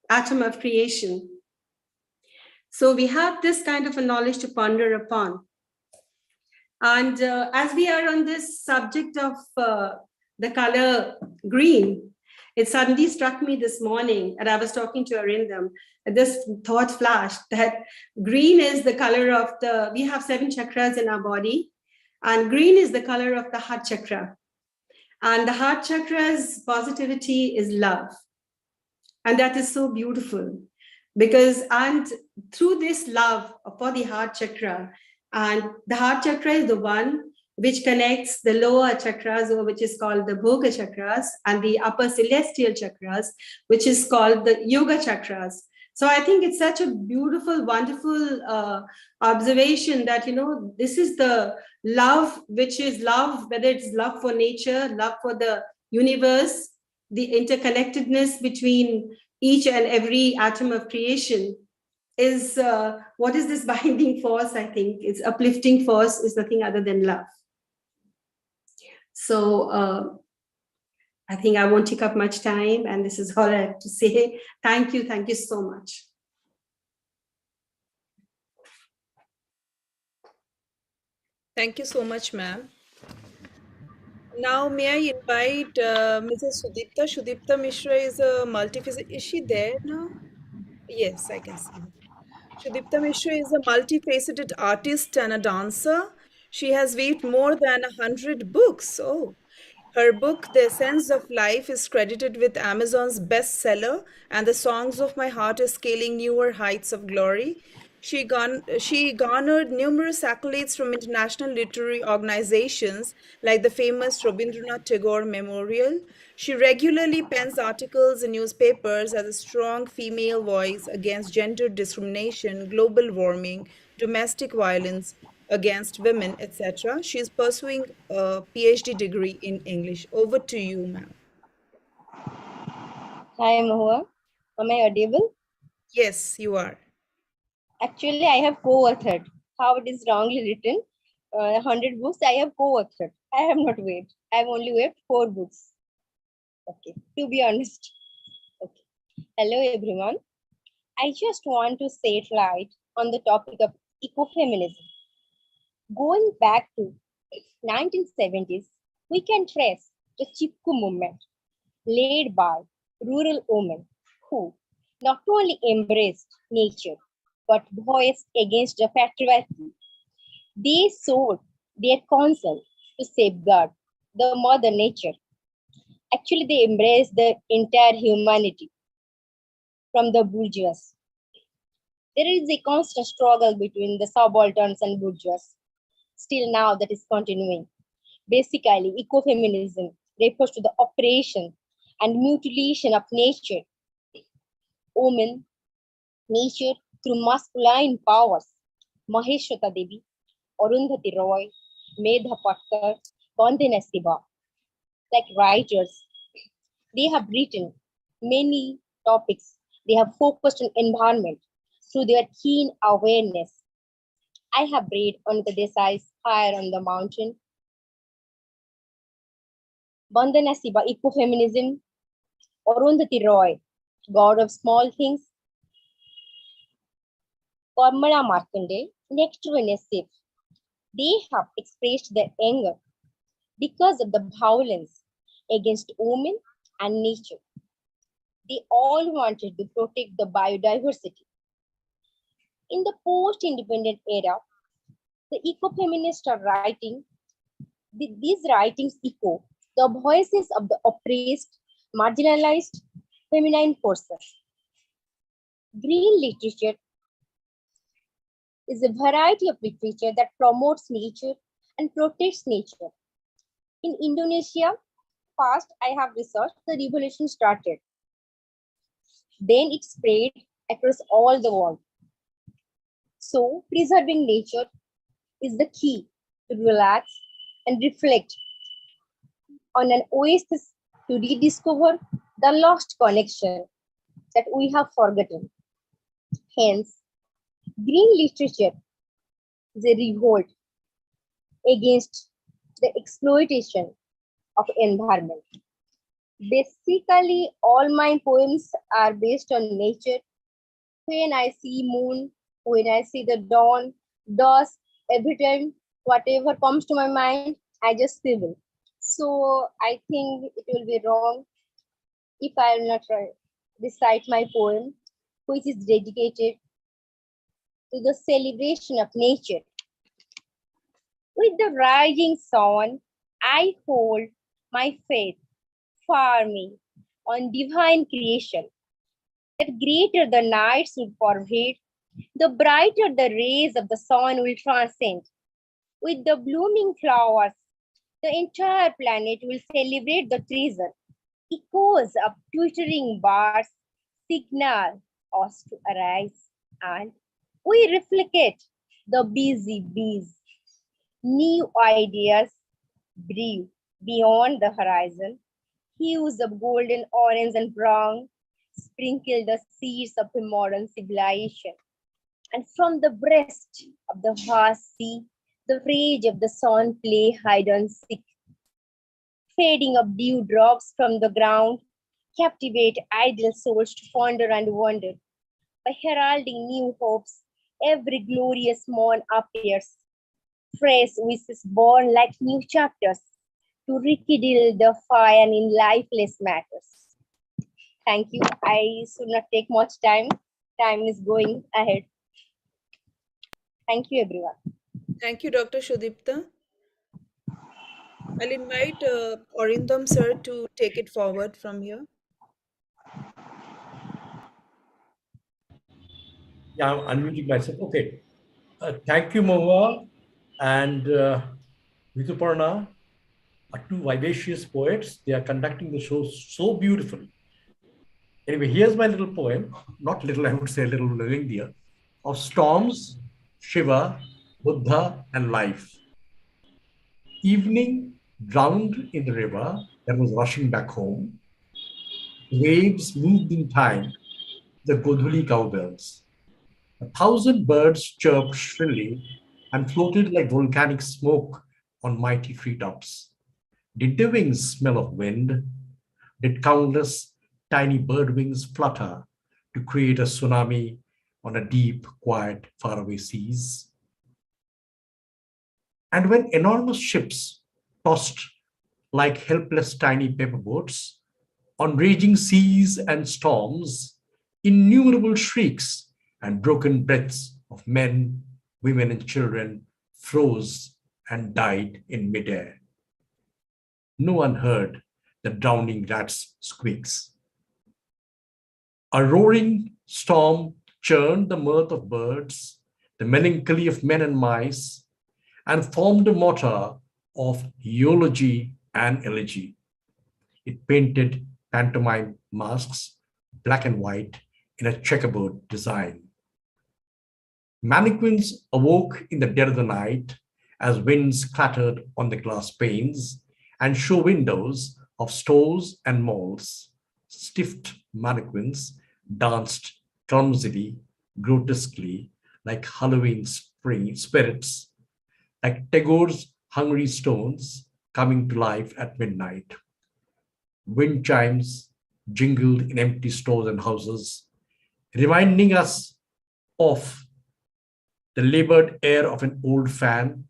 atom of creation. So we have this kind of a knowledge to ponder upon. And as we are on this subject of the color green, it suddenly struck me this morning, and I was talking to Arindam, this thought flashed that green is the color of we have 7 chakras in our body, and green is the color of the heart chakra. And the heart chakra's positivity is love. And that is so beautiful, because, and through this love for the heart chakra, and the heart chakra is the one which connects the lower chakras, or which is called the Bhoga chakras, and the upper celestial chakras, which is called the Yoga chakras. So I think it's such a beautiful, wonderful observation that, this is the love, which is love, whether it's love for nature, love for the universe, the interconnectedness between each and every atom of creation is what is this binding force? I think it's uplifting force is nothing other than love. So I think I won't take up much time, and this is all I have to say. Thank you so much. Thank you so much, ma'am. Now, may I invite Mrs. Sudipta? Sudipta Mishra is a multifaceted. Is she there now? Yes, I can see her. Sudipta Mishra is a multifaceted artist and a dancer. She has weaved more than 100 books. Oh, her book, The Essence of Life, is credited with Amazon's bestseller, and The Songs of My Heart is scaling newer heights of glory. She garnered numerous accolades from international literary organizations like the famous Rabindranath Tagore Memorial. She regularly pens articles in newspapers as a strong female voice against gender discrimination, global warming, domestic violence against women, etc. She is pursuing a PhD degree in English. Over to you, ma'am. Hi, Mahua. Am I audible? Yes, you are. Actually, I have co-authored. How it is wrongly written, 100 books I have co-authored. I have not waived. I have only waived 4 books. Okay, to be honest. Okay. Hello, everyone. I just want to shed light on the topic of ecofeminism. Going back to 1970s, we can trace the Chipko movement led by rural women who not only embraced nature but voiced against the patriarchy. They showed their concern to safeguard the mother nature. Actually, they embraced the entire humanity from the bourgeois. There is a constant struggle between the subalterns and bourgeois. Still now that is continuing. Basically, ecofeminism refers to the operation and mutilation of nature. Women, nature through masculine powers. Maheshwata Devi, Arundhati Roy, Medha Patkar, Vandana Shiva. Like writers, they have written many topics. They have focused on environment through their keen awareness. I have read Anita Desai's Fire on the Mountain, Vandana Shiva, Ecofeminism, Arundhati Roy, God of Small Things, Karmala Markande, Nectarine. They have expressed their anger because of the violence against women and nature. They all wanted to protect the biodiversity. In the post-independent era, the ecofeminists are writing, these writings echo the voices of the oppressed, marginalized, feminine forces. Green literature is a variety of literature that promotes nature and protects nature. In Indonesia, first I have researched, the revolution started. Then it spread across all the world. So preserving nature is the key to relax and reflect on an oasis to rediscover the lost connection that we have forgotten. Hence, green literature is a revolt against the exploitation of environment. Basically, all my poems are based on nature. When I see moon, when I see the dawn, dusk, every time, whatever comes to my mind, I just scribble. So I think it will be wrong if I will not recite my poem, which is dedicated to the celebration of nature. With the rising sun, I hold my faith firmly on divine creation. That greater the nights would pervade, the brighter the rays of the sun will transcend. with the blooming flowers. The entire planet will celebrate the treasure. Echoes of twittering birds signal us to arise, and we replicate the busy bees. New ideas brew beyond the horizon. Hues of golden, orange, and brown sprinkle the seeds of a modern civilization. And from the breast of the vast sea, the rage of the sun play hide and seek. Fading of dewdrops from the ground captivate idle souls to ponder and wonder. By heralding new hopes, every glorious morn appears. Fresh wishes born like new chapters to rekindle the fire in lifeless matters. Thank you. I should not take much time. Time is going ahead. Thank you, everyone. Thank you, Dr. Sudipta. I'll invite Arindam sir to take it forward from here. Yeah, I'm unmuting myself. Okay. Thank you, Mahua and Vituparna are two vivacious poets. They are conducting the show so beautifully. Anyway, here's my little poem, not little, I would say a little lengthier, of storms, Shiva, Buddha, and life. Evening, drowned in the river that was rushing back home. Waves moved in time, the Godhuli cowbells. 1,000 birds chirped shrilly and floated like volcanic smoke on mighty treetops. Did the wings smell of wind? Did countless tiny bird wings flutter to create a tsunami on a deep, quiet, faraway seas? And when enormous ships tossed like helpless tiny paper boats on raging seas and storms, innumerable shrieks and broken breaths of men, women, and children froze and died in midair. No one heard the drowning rat's squeaks. A roaring storm churned the mirth of birds, the melancholy of men and mice, and formed a motto of eulogy and elegy. It painted pantomime masks, black and white, in a checkerboard design. Mannequins awoke in the dead of the night as winds clattered on the glass panes and show windows of stores and malls. Stiffed mannequins danced clumsily, grotesquely, like Halloween spring spirits, like Tagore's hungry stones coming to life at midnight. Wind chimes jingled in empty stores and houses, reminding us of the labored air of an old fan,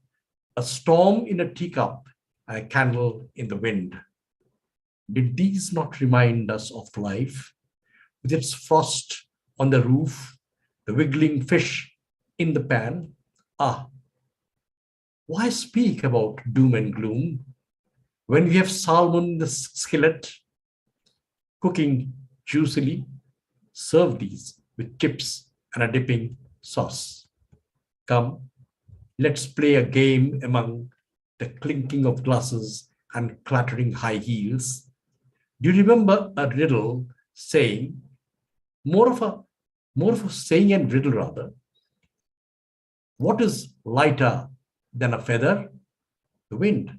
a storm in a teacup, and a candle in the wind. Did these not remind us of life, with its frost on the roof, the wiggling fish in the pan? Ah, why speak about doom and gloom when we have salmon in the skillet cooking juicily? Serve these with chips and a dipping sauce. Come, let's play a game among the clinking of glasses and clattering high heels. Do you remember a riddle saying, more of a saying and riddle rather? What is lighter than a feather? The wind.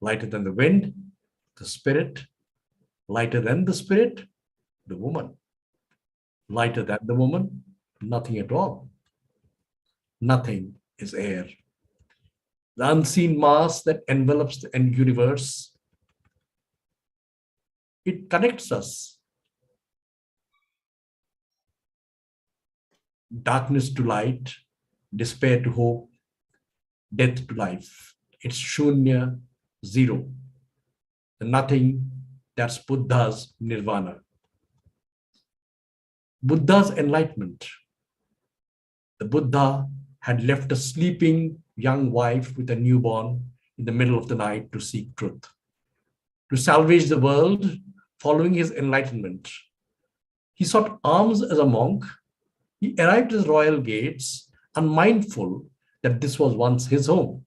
Lighter than the wind, the spirit. Lighter than the spirit, the woman. Lighter than the woman, nothing at all. Nothing is air. The unseen mass that envelops the universe, it connects us. Darkness to light, despair to hope, death to life. It's shunya, zero. The nothing, that's Buddha's nirvana. Buddha's enlightenment. The Buddha had left a sleeping young wife with a newborn in the middle of the night to seek truth. To salvage the world following his enlightenment, he sought alms as a monk. He arrived at his royal gates, unmindful that this was once his home.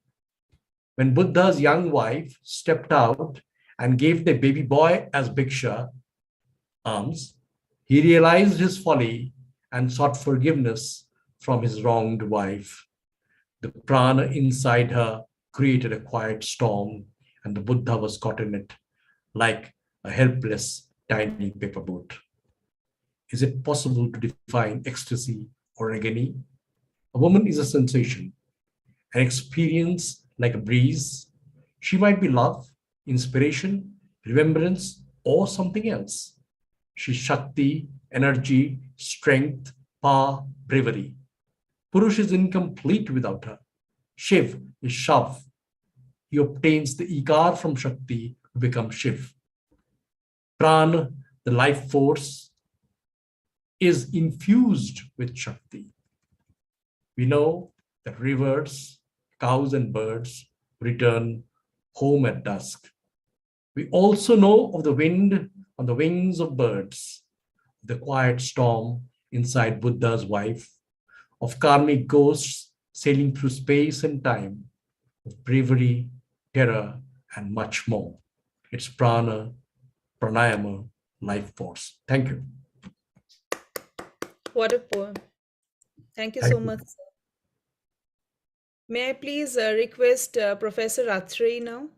When Buddha's young wife stepped out and gave the baby boy as bhiksha alms, he realized his folly and sought forgiveness from his wronged wife. The prana inside her created a quiet storm, and the Buddha was caught in it like a helpless tiny paper boat. Is it possible to define ecstasy or agony? A woman is a sensation, an experience like a breeze. She might be love, inspiration, remembrance, or something else. She's Shakti, energy, strength, power, bravery. Purush is incomplete without her. Shiv is Shav. He obtains the Ikar from Shakti to become Shiv. Prana, the life force, is infused with Shakti. We know that rivers, cows, and birds return home at dusk. We also know of the wind on the wings of birds, the quiet storm inside Buddha's wife, of karmic ghosts sailing through space and time, of bravery, terror, and much more. It's prana, pranayama, life force. Thank you. What a poem. Thank you Thank so you. much, sir. May I please request Professor Rathre now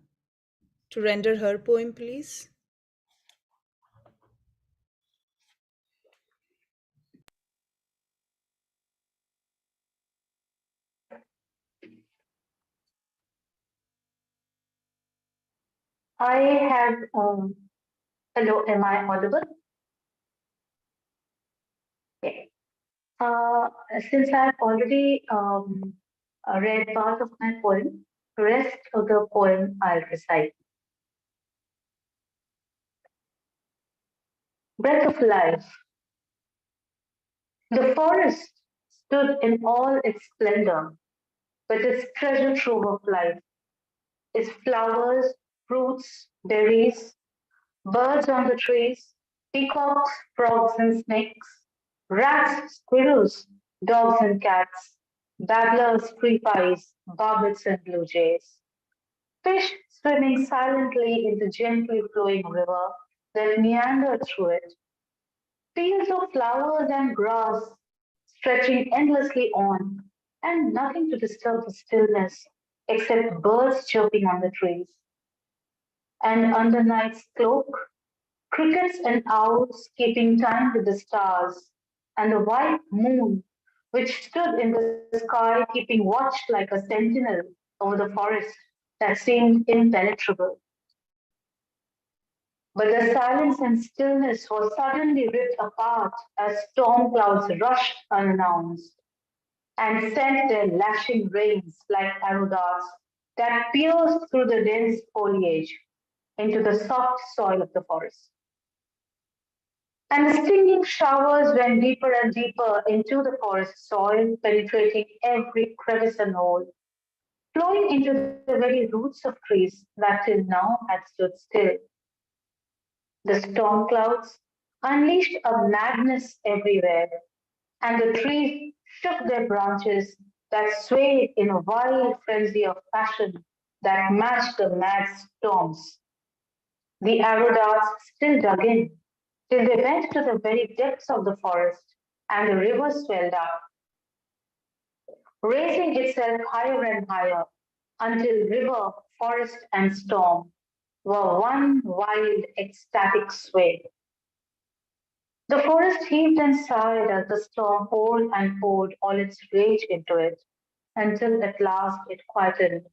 to render her poem, please? I have, hello, am I audible? Okay. Since I've already read part of my poem, the rest of the poem I'll recite. Breath of life. The forest stood in all its splendor, with its treasure trove of life, its flowers, fruits, berries, birds on the trees, peacocks, frogs, and snakes, rats, squirrels, dogs and cats, babblers, tree pies, barbets, and blue jays, fish swimming silently in the gently flowing river that meandered through it, fields of flowers and grass stretching endlessly on, and nothing to disturb the stillness except birds chirping on the trees. And under night's cloak, crickets and owls keeping time with the stars, and the white moon, which stood in the sky keeping watch like a sentinel over the forest that seemed impenetrable. But the silence and stillness was suddenly ripped apart as storm clouds rushed unannounced and sent their lashing rains like arrow darts that pierced through the dense foliage into the soft soil of the forest. And the stinging showers went deeper and deeper into the forest soil, penetrating every crevice and hole, flowing into the very roots of trees that till now had stood still. The storm clouds unleashed a madness everywhere, and the trees shook their branches that swayed in a wild frenzy of passion that matched the mad storms. The arrow darts still dug in, till they went to the very depths of the forest, and the river swelled up, raising itself higher and higher, until river, forest, and storm were one wild, ecstatic sway. The forest heaved and sighed as the storm poured and poured all its rage into it, until at last it quieted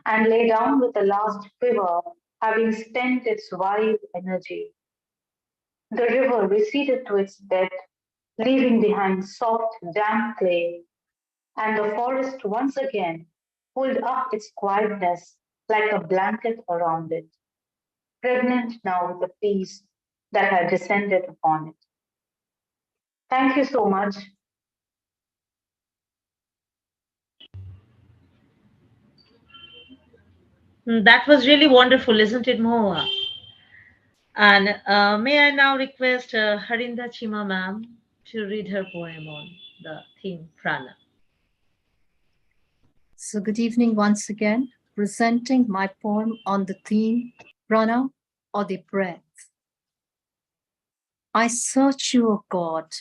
and lay down with a last quiver, having spent its wild energy. The river receded to its bed, leaving behind soft, damp clay, and the forest once again pulled up its quietness like a blanket around it, pregnant now with the peace that had descended upon it. Thank you so much. That was really wonderful, isn't it, Moa? And may I now request Harinda Chima ma'am to read her poem on the theme prana. So good evening once again. presenting my poem on the theme prana or the breath. I search you, O God,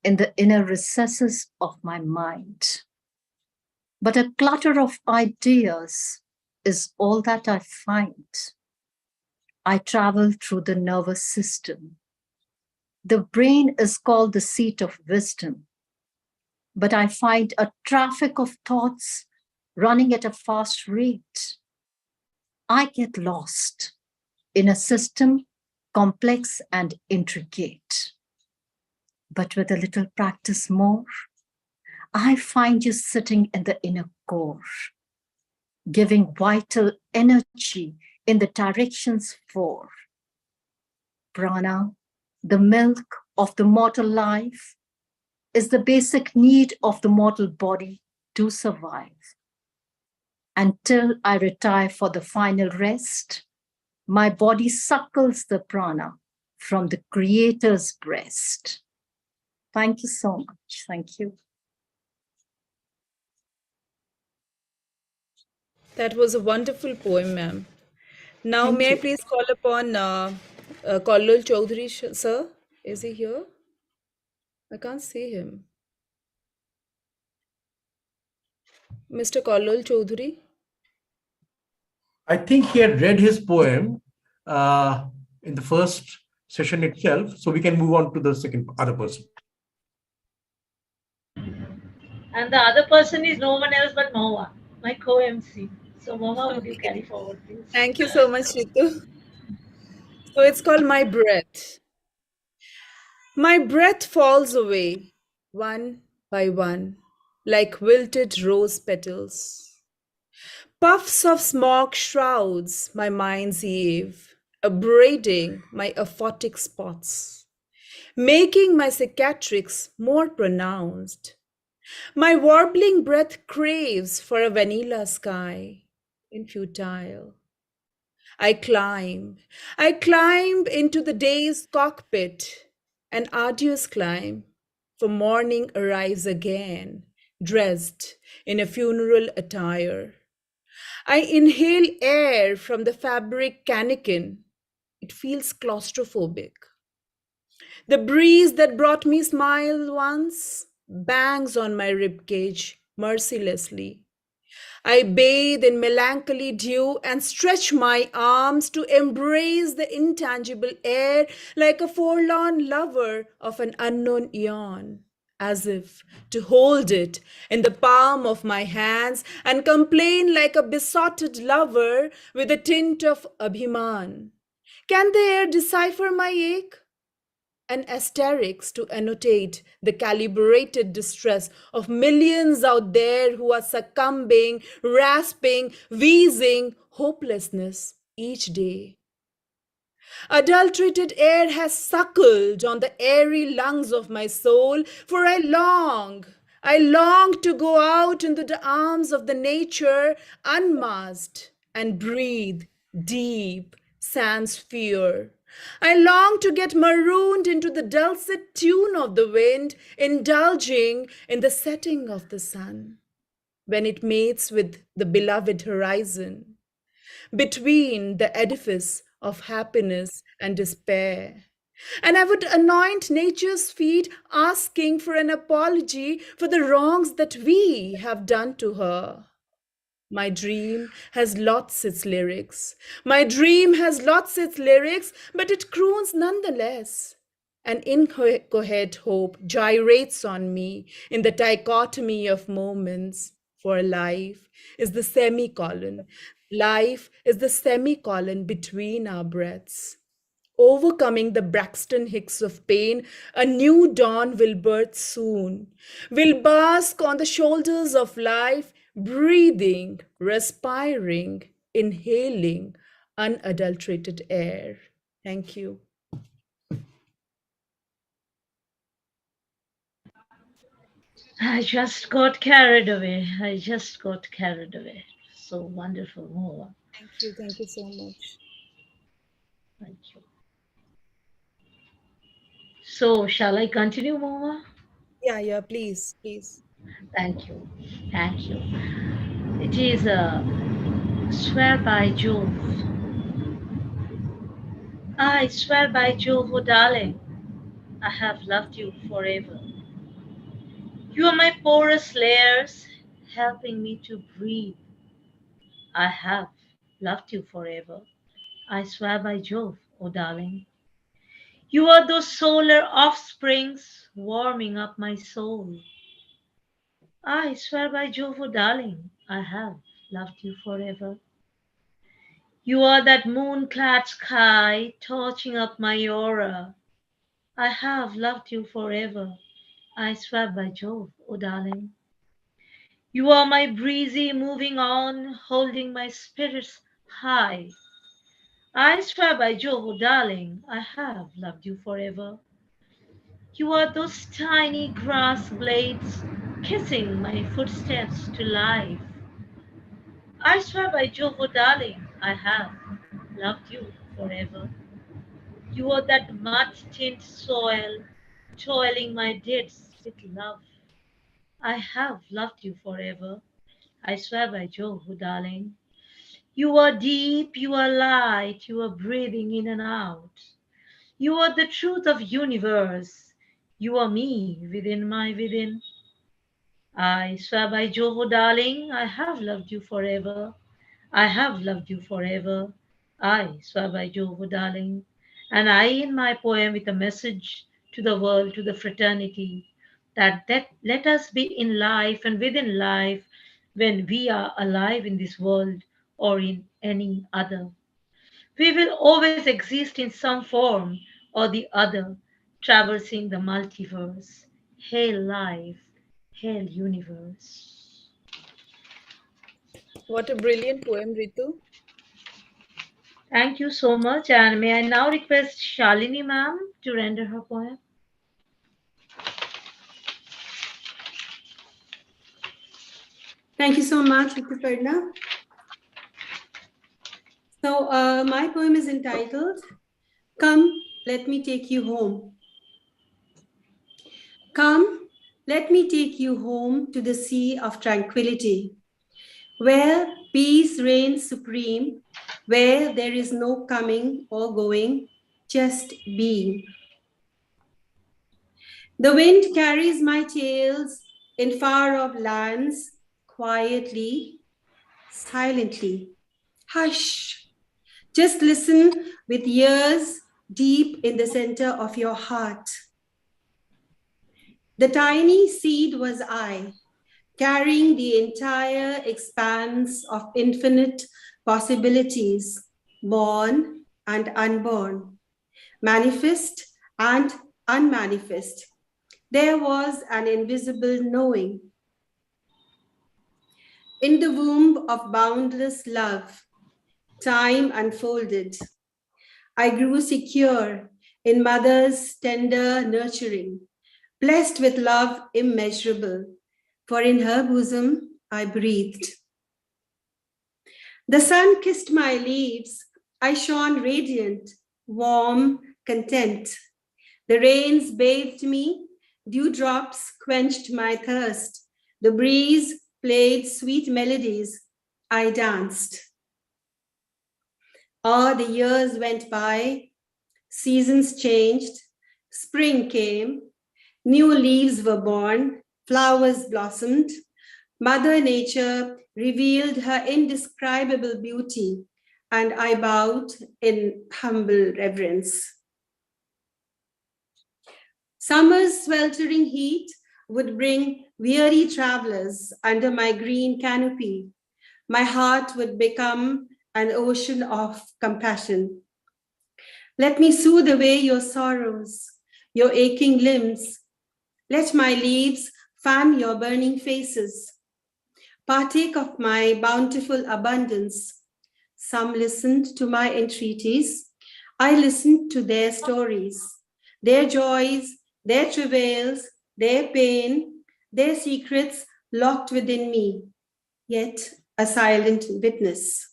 in the inner recesses of my mind. But a clutter of ideas is all that I find. I travel through the nervous system. The brain is called the seat of wisdom, but I find a traffic of thoughts running at a fast rate. I get lost in a system complex and intricate. But with a little practice more, I find you sitting in the inner core, giving vital energy in the directions for prana, the milk of the mortal life, is the basic need of the mortal body to survive. Until I retire for the final rest, my body suckles the prana from the Creator's breast. Thank you so much. Thank you. That was a wonderful poem, ma'am. Now, Thank may I you. please call upon Kollul Chaudhary, sir? Is he here? I can't see him. Mr. Kollul Chaudhary? I think he had read his poem in the first session itself, so we can move on to the second other person. And the other person is no one else but Moa, my co-MC. So Moa, would you carry forward, please? Thank you so much, Ritu. So it's called My Breath. My breath falls away, one by one, like wilted rose petals. Puffs of smoke shrouds my mind's eve, abrading my aphotic spots, making my cicatrix more pronounced. My warbling breath craves for a vanilla sky, infutile. I climb into the day's cockpit, an arduous climb, for morning arrives again, dressed in a funeral attire. I inhale air from the fabric cannikin. It feels claustrophobic. The breeze that brought me smile once bangs on my ribcage mercilessly. I bathe in melancholy dew and stretch my arms to embrace the intangible air like a forlorn lover of an unknown eon, as if to hold it in the palm of my hands and complain like a besotted lover with a tint of Abhiman. Can the air decipher my ache? An asterisk to annotate the calibrated distress of millions out there who are succumbing, rasping, wheezing hopelessness each day. Adulterated air has suckled on the airy lungs of my soul, for I long to go out into the arms of the nature unmasked and breathe deep, sans fear. I long to get marooned into the dulcet tune of the wind, indulging in the setting of the sun when it mates with the beloved horizon, between the edifice of happiness and despair. And I would anoint nature's feet, asking for an apology for the wrongs that we have done to her. My dream has lots its lyrics. My dream has lots its lyrics, but it croons nonetheless. An incoherent hope gyrates on me in the dichotomy of moments, for life is the semicolon. Life is the semicolon between our breaths. Overcoming the Braxton Hicks of pain, a new dawn will birth soon. Will bask on the shoulders of life, breathing, respiring, inhaling unadulterated air. Thank you. I just got carried away. So wonderful, Moa. Thank you so much. Thank you. So, shall I continue, Moa? Yeah, please. Thank you. It is Swear by Jove. I swear by Jove, oh darling, I have loved you forever. You are my porous layers, helping me to breathe. I have loved you forever. I swear by Jove, oh darling. You are those solar offsprings warming up my soul. I swear by Jove, oh darling, I have loved you forever. You are that moon-clad sky torching up my aura. I have loved you forever. I swear by Jove, oh darling. You are my breezy moving on, holding my spirits high. I swear by Jove, oh darling, I have loved you forever. You are those tiny grass blades kissing my footsteps to life. I swear by Jove, oh darling, I have loved you forever. You are that mud-tint soil, toiling my deeds with love. I have loved you forever. I swear by Jove, oh darling. You are deep, you are light, you are breathing in and out. You are the truth of universe. You are me within my within. I swear by Jove, oh darling, I have loved you forever. I have loved you forever. I swear by Jove, oh darling. And I in my poem with a message to the world, to the fraternity, that let us be in life and within life when we are alive in this world or in any other. We will always exist in some form or the other, traversing the multiverse. Hail life, hail universe. What a brilliant poem, Ritu. Thank you so much. And may I now request Shalini ma'am to render her poem? Thank you so much, Rituparna. So my poem is entitled, Come, Let Me Take You Home. Come, let me take you home to the sea of tranquility, where peace reigns supreme, where there is no coming or going, just being. The wind carries my tales in far-off lands, quietly, silently. Hush, just listen with ears deep in the center of your heart. The tiny seed was I, carrying the entire expanse of infinite possibilities, born and unborn, manifest and unmanifest. There was an invisible knowing. In the womb of boundless love, time unfolded. I grew secure in mother's tender nurturing, blessed with love immeasurable, for in her bosom I breathed. The sun kissed my leaves, I shone radiant, warm, content. The rains bathed me, dewdrops quenched my thirst. The breeze played sweet melodies, I danced. The years went by, seasons changed, spring came, new leaves were born, flowers blossomed. Mother Nature revealed her indescribable beauty, and I bowed in humble reverence. Summer's sweltering heat would bring weary travelers under my green canopy. My heart would become an ocean of compassion. Let me soothe away your sorrows, your aching limbs. Let my leaves fan your burning faces. Partake of my bountiful abundance. Some listened to my entreaties. I listened to their stories, their joys, their travails, their pain, their secrets locked within me, yet a silent witness.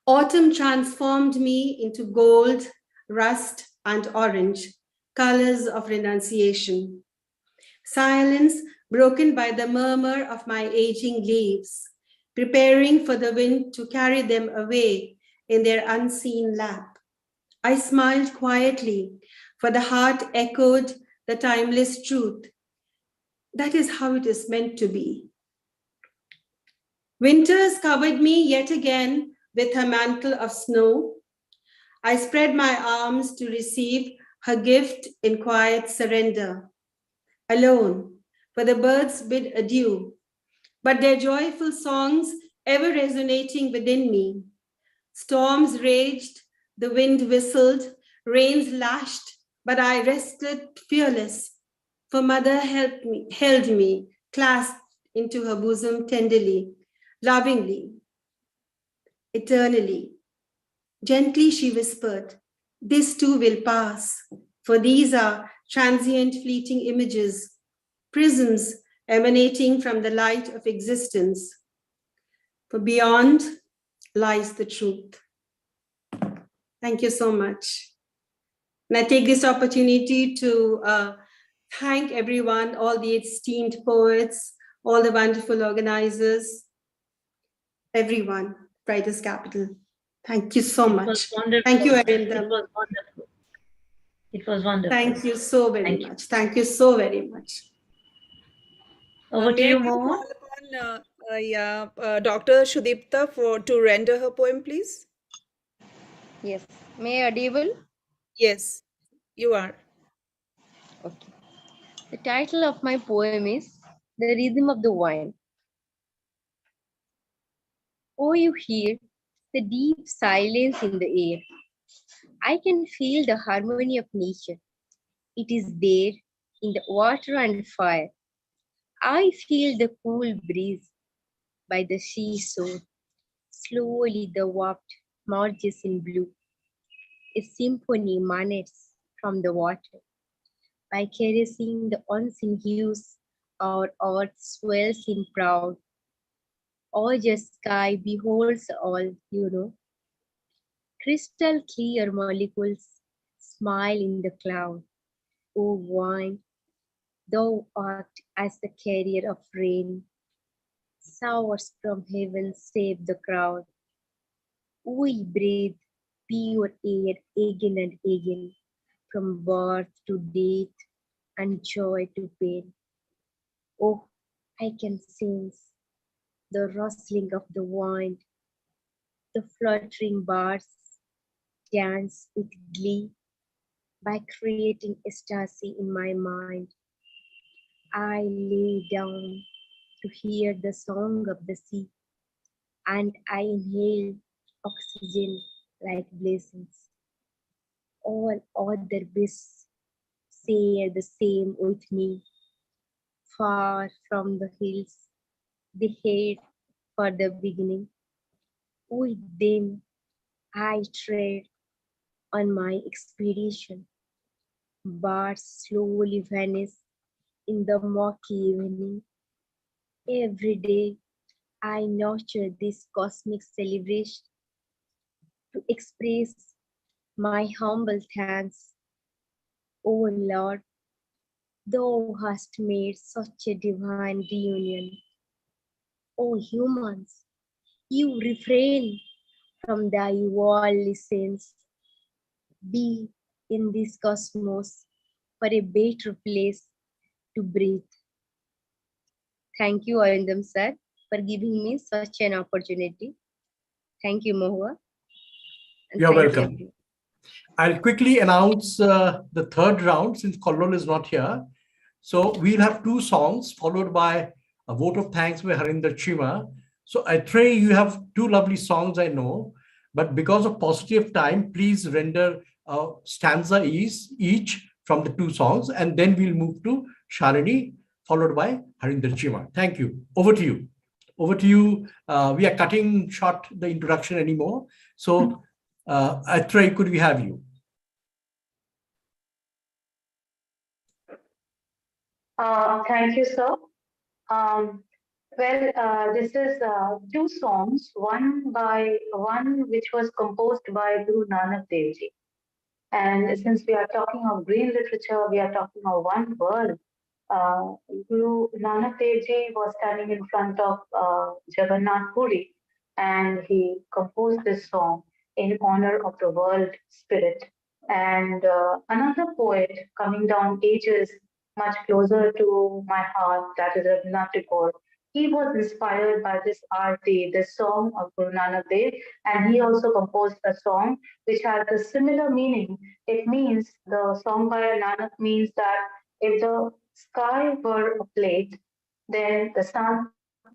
Autumn transformed me into gold, rust, and orange, colors of renunciation. Silence broken by the murmur of my aging leaves. preparing for the wind to carry them away in their unseen lap. I smiled quietly, for the heart echoed the timeless truth. That is how it is meant to be. Winters covered me yet again with her mantle of snow. I spread my arms to receive her gift in quiet surrender. Alone, for the birds bid adieu, but their joyful songs ever resonating within me. Storms raged, the wind whistled, rains lashed, but I rested fearless, for mother held me, clasped into her bosom tenderly, lovingly, eternally. Gently she whispered, "This too will pass, for these are transient fleeting images, prisms emanating from the light of existence. For beyond lies the truth." Thank you so much. And I take this opportunity to thank everyone, all the esteemed poets, all the wonderful organizers, everyone, Writers Capital. Thank you so It was much. wonderful. Thank you, It Arindam. was wonderful. It was wonderful. Thank you so very Thank you. much. Thank you so very much. Over to May I you, now Moha. call upon Dr. Shudipta to render her poem, please? Yes. May I audible? Yes, you are. Okay. The title of my poem is The Rhythm of the Wind. Oh, you hear the deep silence in the air. I can feel the harmony of nature. It is there in the water and fire. I feel the cool breeze by the seashore. Slowly the waft merges in blue. A symphony emanates from the water. By caressing the unseen hues, our earth swells in proud. Gorgeous sky beholds all. Crystal clear molecules smile in the cloud. O wine, thou art as the carrier of rain. Showers from heaven save the crowd. We breathe pure air again and again, from birth to death and joy to pain. Oh, I can sense the rustling of the wind, the fluttering birds dance with glee by creating ecstasy in my mind. I lay down to hear the song of the sea, and I inhale oxygen like blessings. All other beasts share the same with me. Far from the hills, they head for the beginning. With them, I tread on my expedition. Birds slowly vanish in the murky evening. Every day, I nurture this cosmic celebration to express my humble thanks. O Lord, thou hast made such a divine reunion. O humans, you refrain from thy worldly sins. Be in this cosmos for a better place to breathe. Thank you, Arindam sir, for giving me such an opportunity. Thank you, Mohua. And You're thank you, welcome. everyone. I'll quickly announce the third round since Kollol is not here. So we'll have two songs followed by a vote of thanks by Harinder Chima. So Atrey, you have two lovely songs, I know, but because of paucity of time, please render a stanza each from the two songs, and then we'll move to Shalini, followed by Harinder Chima. Thank you. Over to you. Over to you. We are cutting short the introduction anymore. So Atrey, could we have you? Thank you, sir. This is two songs, one which was composed by Guru Nanak Dev Ji. And since we are talking of green literature, we are talking of one world. Guru Nanak Dev Ji was standing in front of Jagannath Puri, and he composed this song in honor of the world spirit. And another poet coming down ages much closer to my heart, that is Rabindranath Tagore. He was inspired by this arti, this song of Guru Nanak Dev, and he also composed a song which has a similar meaning. It means, the song by Nanak means that if the sky were a plate, then the sun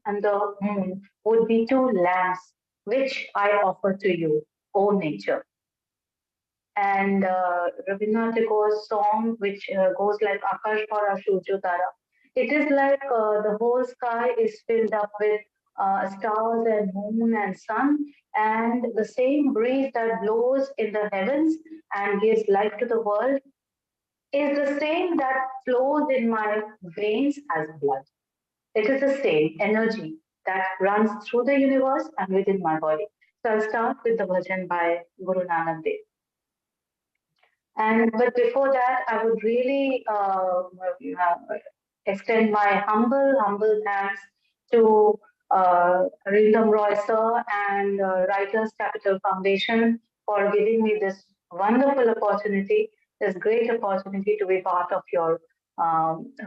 and the moon would be two lamps which I offer to you, O nature. And Rabindranath Tagore's song, which goes like Akash Bhara Surjo Tara. It is like the whole sky is filled up with stars and moon and sun, and the same breeze that blows in the heavens and gives life to the world is the same that flows in my veins as blood. It is the same energy that runs through the universe and within my body. So I'll start with the bhajan by Guru Nanak Dev. And but before that, I would really extend my humble thanks to Rindam Roy sir and Writers Capital Foundation for giving me this wonderful opportunity, this great opportunity to be part of your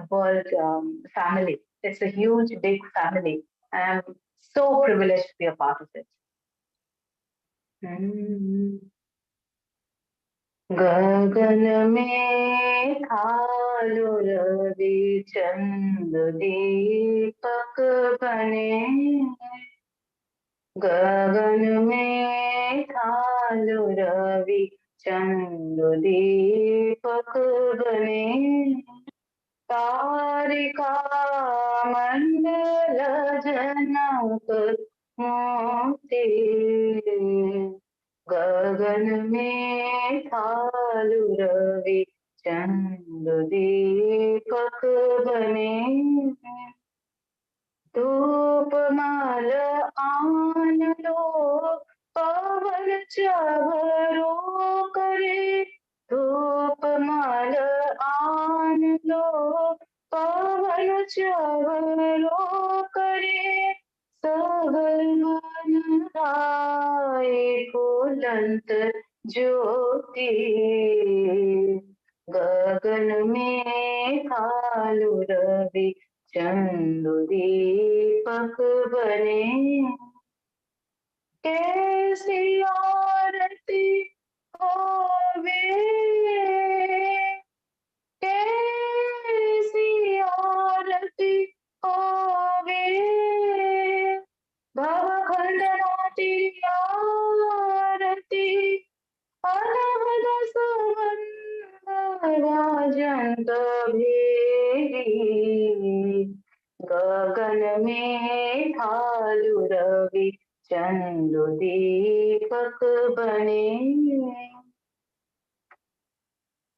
world family. It's a huge, big family, and I'm so privileged to be a part of it. Mm. गगन में थालो रवि चंद दीपक बने गगन में थालो रवि चंद दीपक बने तारिका मंडल जनक मोती गगन में थालु रवि चंद दीपक बने धूप माल आन लो पवन चवरो करे धूप माल आन लो पवन चवरो करे सगल मन राय फूलंत ज्योति गगन में थालु रवि चंदु दीपक बने कैसी आरती होवे कैसी आरती होवे भवखंडनाटी आरती अनहद सुवर्ण राजंत भेरी गगन में थालु रवि चंदु दीपक बने.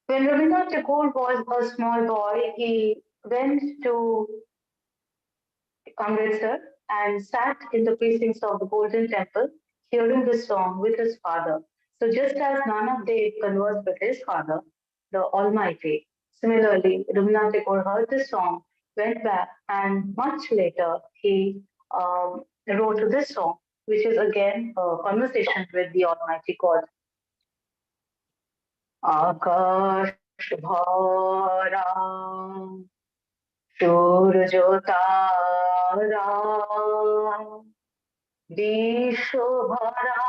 When Rabindranath Tagore was a small boy, he went to Amritsar and sat in the precincts of the Golden Temple, hearing this song with his father. So just as Nanak Dev conversed with his father, the Almighty, similarly, Rabindranath Tagore heard this song, went back, and much later he wrote this song, which is again a conversation with the Almighty God. Akash bhara surjo tara disho bhara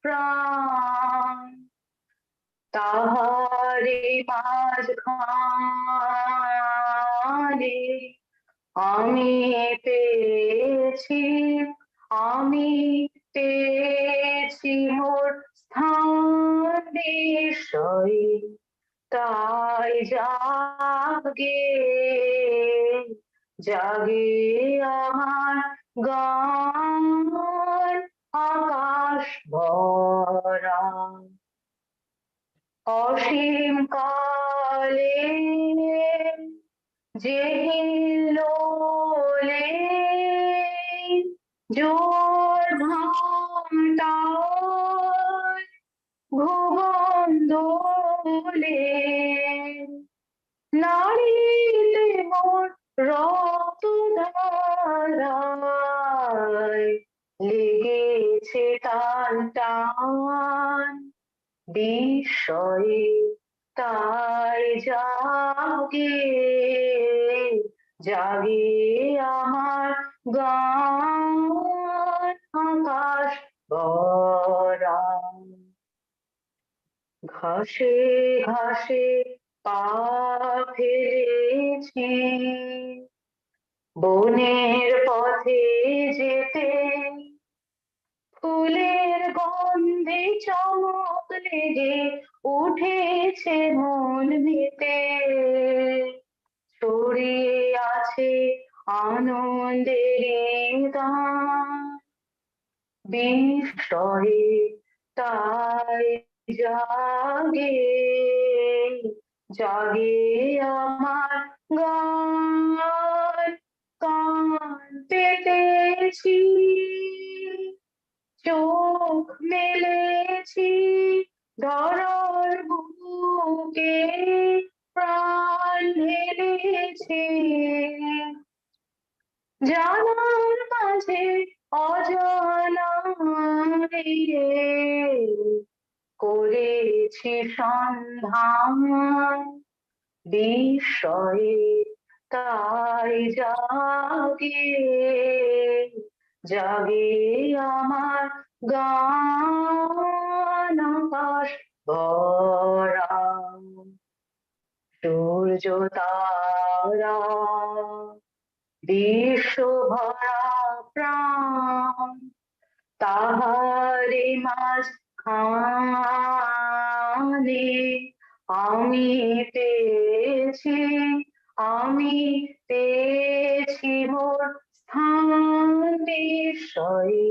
pran tahari majkhane ami পেয়েছি মোর স্থান বিষয় তাই জাগে জাগে আমার গান আকাশ ভরা অসীম কালে যেহিলোলে জোর ঘন্টায় ভুবন দোলে নারীতে মোর রক্ত ধারায় লেগেছে টান টান, বিস্ময়ে তাই জাগে জাগে আমার গান, আকাশ ভরা। ঘাসে ঘাসে পা ফেলেছি, বনের পথে যেতে, ফুলের গন্ধে চমক লেগে উঠেছে মন মেতে, ছড়িয়ে আছে আনন্দের গান, বিস্ময়ে তাই জাগে জাগে আমার গান, কান পেতেছি, চোখ মেলেছি ধরার বুকে, প্রাণ ঢেলেছি জানার মাঝে অজানা রে, করেছি সন্ধান, বিস্ময়ে তাই জাগে জাগে আমার গান, আকাশ ভরা। সূর্য তারা বিশ্ব ভরা প্রাণ, তাহারে মাঝখানে আমি পেয়েছি মোর স্থান, বিস্ময়ে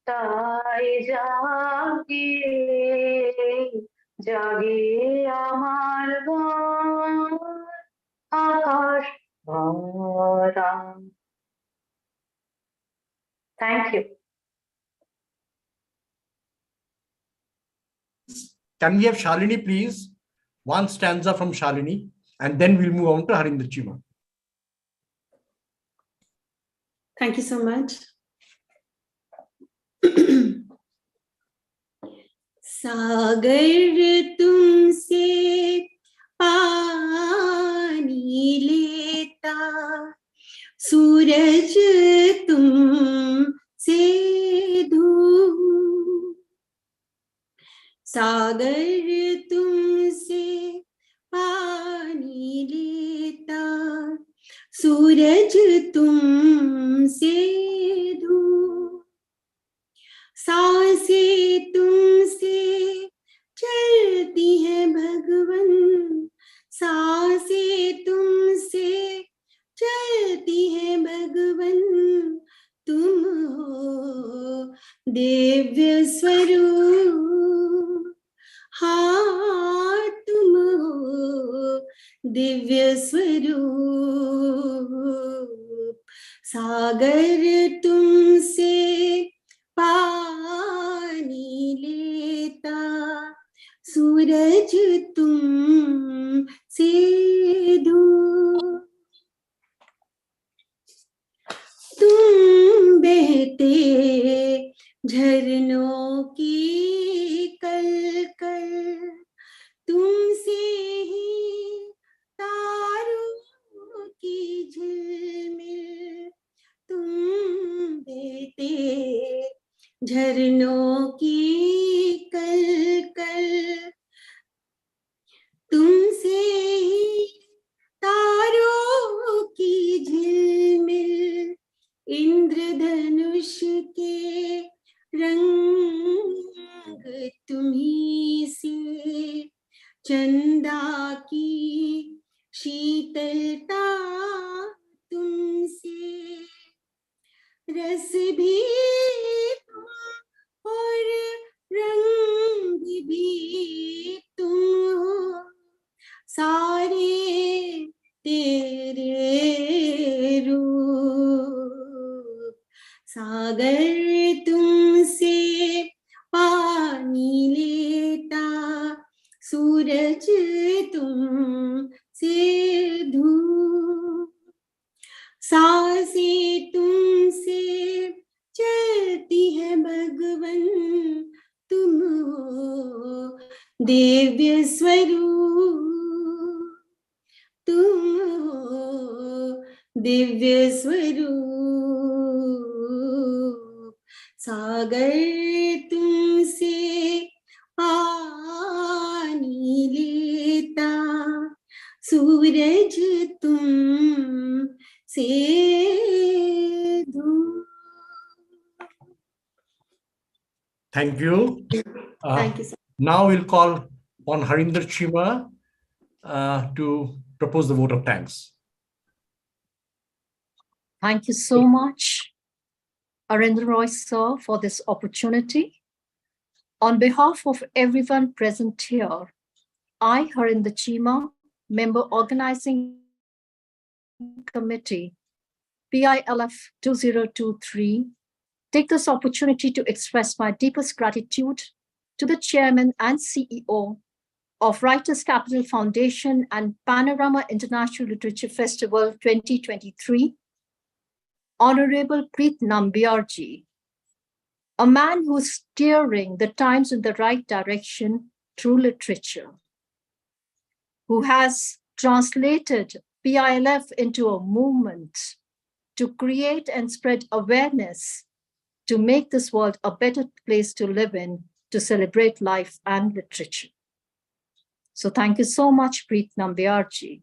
তাই জাগে জাগে আমার গান, আকাশ ভরা। Thank you. Can we have Shalini, please? One stanza from Shalini, and then we'll move on to Harinder Chima. Thank you so much. सागर तुमसे पानी लेता, सूरज तुमसे धूप, सागर तुमसे पानी लेता, सूरज तुमसे धूप, सांसें तुमसे चलती है भगवन, सांसें तुमसे चलती है भगवन, तुम हो दिव्य स्वरूप, हाँ तुम हो दिव्य स्वरूप, सागर तुमसे पानी लेता, सूरज तुमसे धूप, तुम बहते झरनों की कल-कल, तुमसे ही तारों की झिलमिल, तुम बहते झरनों की कल-कल, तुमसे ही तारों की झिलमिल, इंद्रधनुष के रंग तुम्ही से, चंदा की शीतलता तुमसे, रस भी तुम और रंग भी तुम हो, सारे तेरे रूप, सागर तुमसे दिव्य स्वरूप तुम हो, दिव्य स्वरूप सागर तुमसे पानी लेता, सूरज तुम से धूप. Thank you. Thank you, sir. Now we'll call on Harinder Chima to propose the vote of thanks. Thank you so much, Arendra Roy, sir, for this opportunity. On behalf of everyone present here, I, Harinder Chima, Member Organizing Committee, PILF 2023, take this opportunity to express my deepest gratitude to the Chairman and CEO of Writers Capital Foundation and Panorama International Literature Festival 2023, Honorable Preet Nambiarji, a man who is steering the times in the right direction through literature, who has translated PILF into a movement to create and spread awareness to make this world a better place to live in, to celebrate life and literature. So thank you so much, Preet Nambiarji.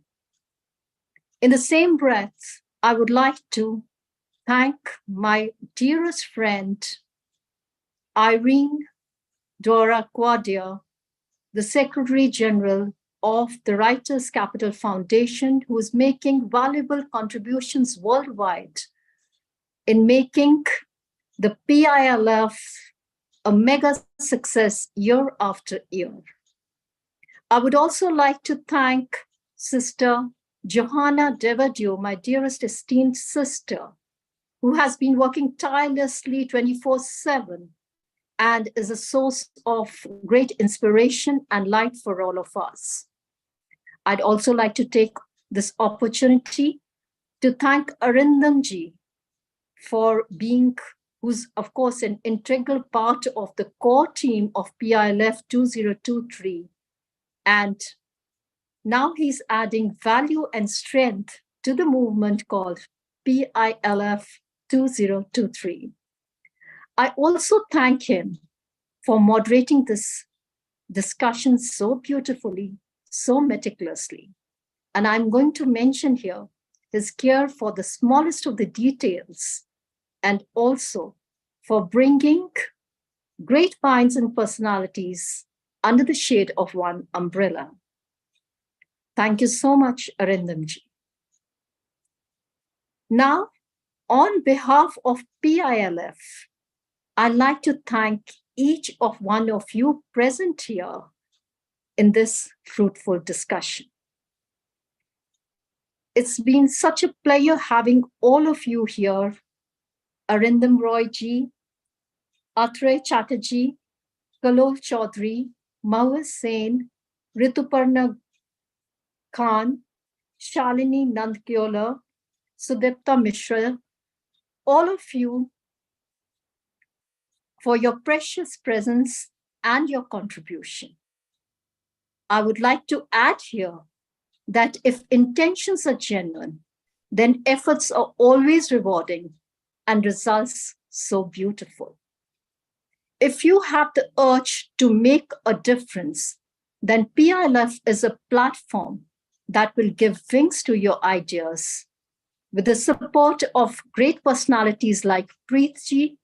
In the same breath, I would like to thank my dearest friend, Irene Dora Quadia, the Secretary General of the Writers Capital Foundation, who is making valuable contributions worldwide in making the PILF a mega success year after year. I would also like to thank Sister Johanna Devadio, my dearest esteemed sister, who has been working tirelessly 24/7 and is a source of great inspiration and light for all of us. I'd also like to take this opportunity to thank Arindamji for being, who's of course an integral part of the core team of PILF 2023. And now he's adding value and strength to the movement called PILF 2023. I also thank him for moderating this discussion so beautifully, so meticulously. And I'm going to mention here his care for the smallest of the details and also for bringing great minds and personalities under the shade of one umbrella. Thank you so much, Arindamji. Now, on behalf of PILF, I'd like to thank each of one of you present here in this fruitful discussion. It's been such a pleasure having all of you here, Arindam Roy-ji, Atre Chatterjee, Kalol Chaudhary, Mahua Sen, Rituparna Khan, Shalini Nandkyola, Sudipta Mishra, all of you for your precious presence and your contribution. I would like to add here that if intentions are genuine, then efforts are always rewarding and results so beautiful. If you have the urge to make a difference, then PILF is a platform that will give wings to your ideas with the support of great personalities like Preetji,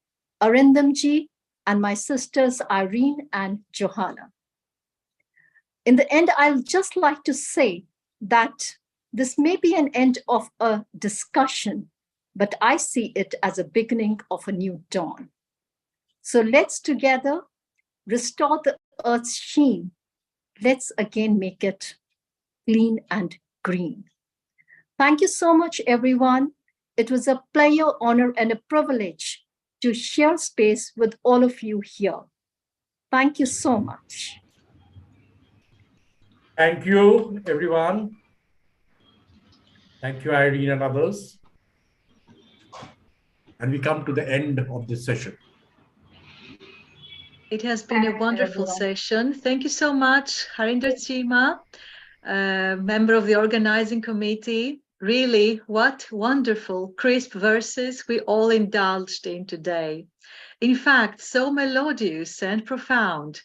Arindamji, and my sisters Irene and Johanna. In the end, I'll just like to say that this may be an end of a discussion, but I see it as a beginning of a new dawn. So let's together restore the earth's sheen. Let's again make it clean and green. Thank you so much, everyone. It was a pleasure, honor, and a privilege to share space with all of you here. Thank you so much. Thank you, everyone. Thank you, Irene and others. And we come to the end of this session. It has been a Thanks, wonderful everyone. session. Thank you so much, Harinder Chima, member of the organizing committee. Really, what wonderful, crisp verses we all indulged in today. In fact, so melodious and profound.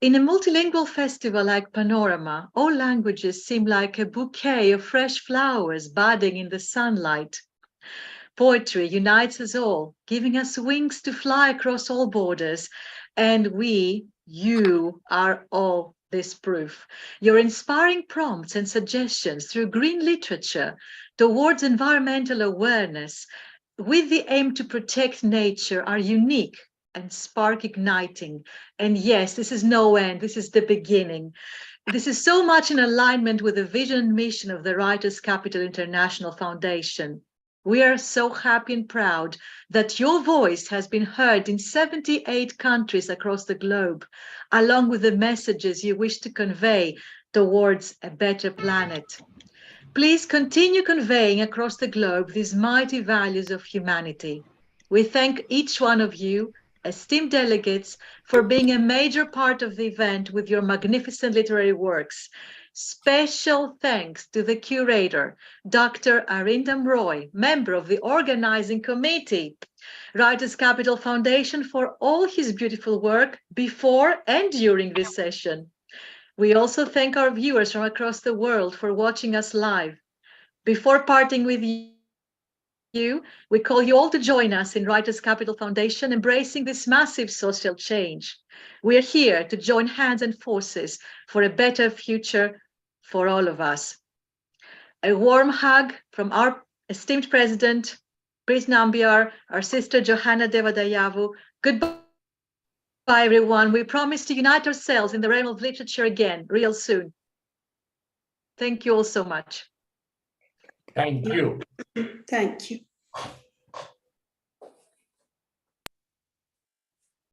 In a multilingual festival like Panorama, all languages seem like a bouquet of fresh flowers budding in the sunlight. Poetry unites us all, giving us wings to fly across all borders. And you are all this proof. Your inspiring prompts and suggestions through green literature towards environmental awareness with the aim to protect nature are unique and spark igniting. And yes, this is no end, this is the beginning. This is so much in alignment with the vision and mission of the Writers' Capital International Foundation. We are so happy and proud that your voice has been heard in 78 countries across the globe, along with the messages you wish to convey towards a better planet. Please continue conveying across the globe these mighty values of humanity. We thank each one of you, esteemed delegates, for being a major part of the event with your magnificent literary works. Special thanks to the curator, Dr. Arindam Roy, member of the organizing committee, Writers' Capital Foundation, for all his beautiful work before and during this session. We also thank our viewers from across the world for watching us live. Before parting with you, we call you all to join us in Writers' Capital Foundation, embracing this massive social change. We are here to join hands and forces for a better future for all of us. A warm hug from our esteemed president, Pris Nambiar, our sister Johanna Devadayavu. Goodbye, everyone. We promise to unite ourselves in the realm of literature again, real soon. Thank you all so much. Thank you. Thank you.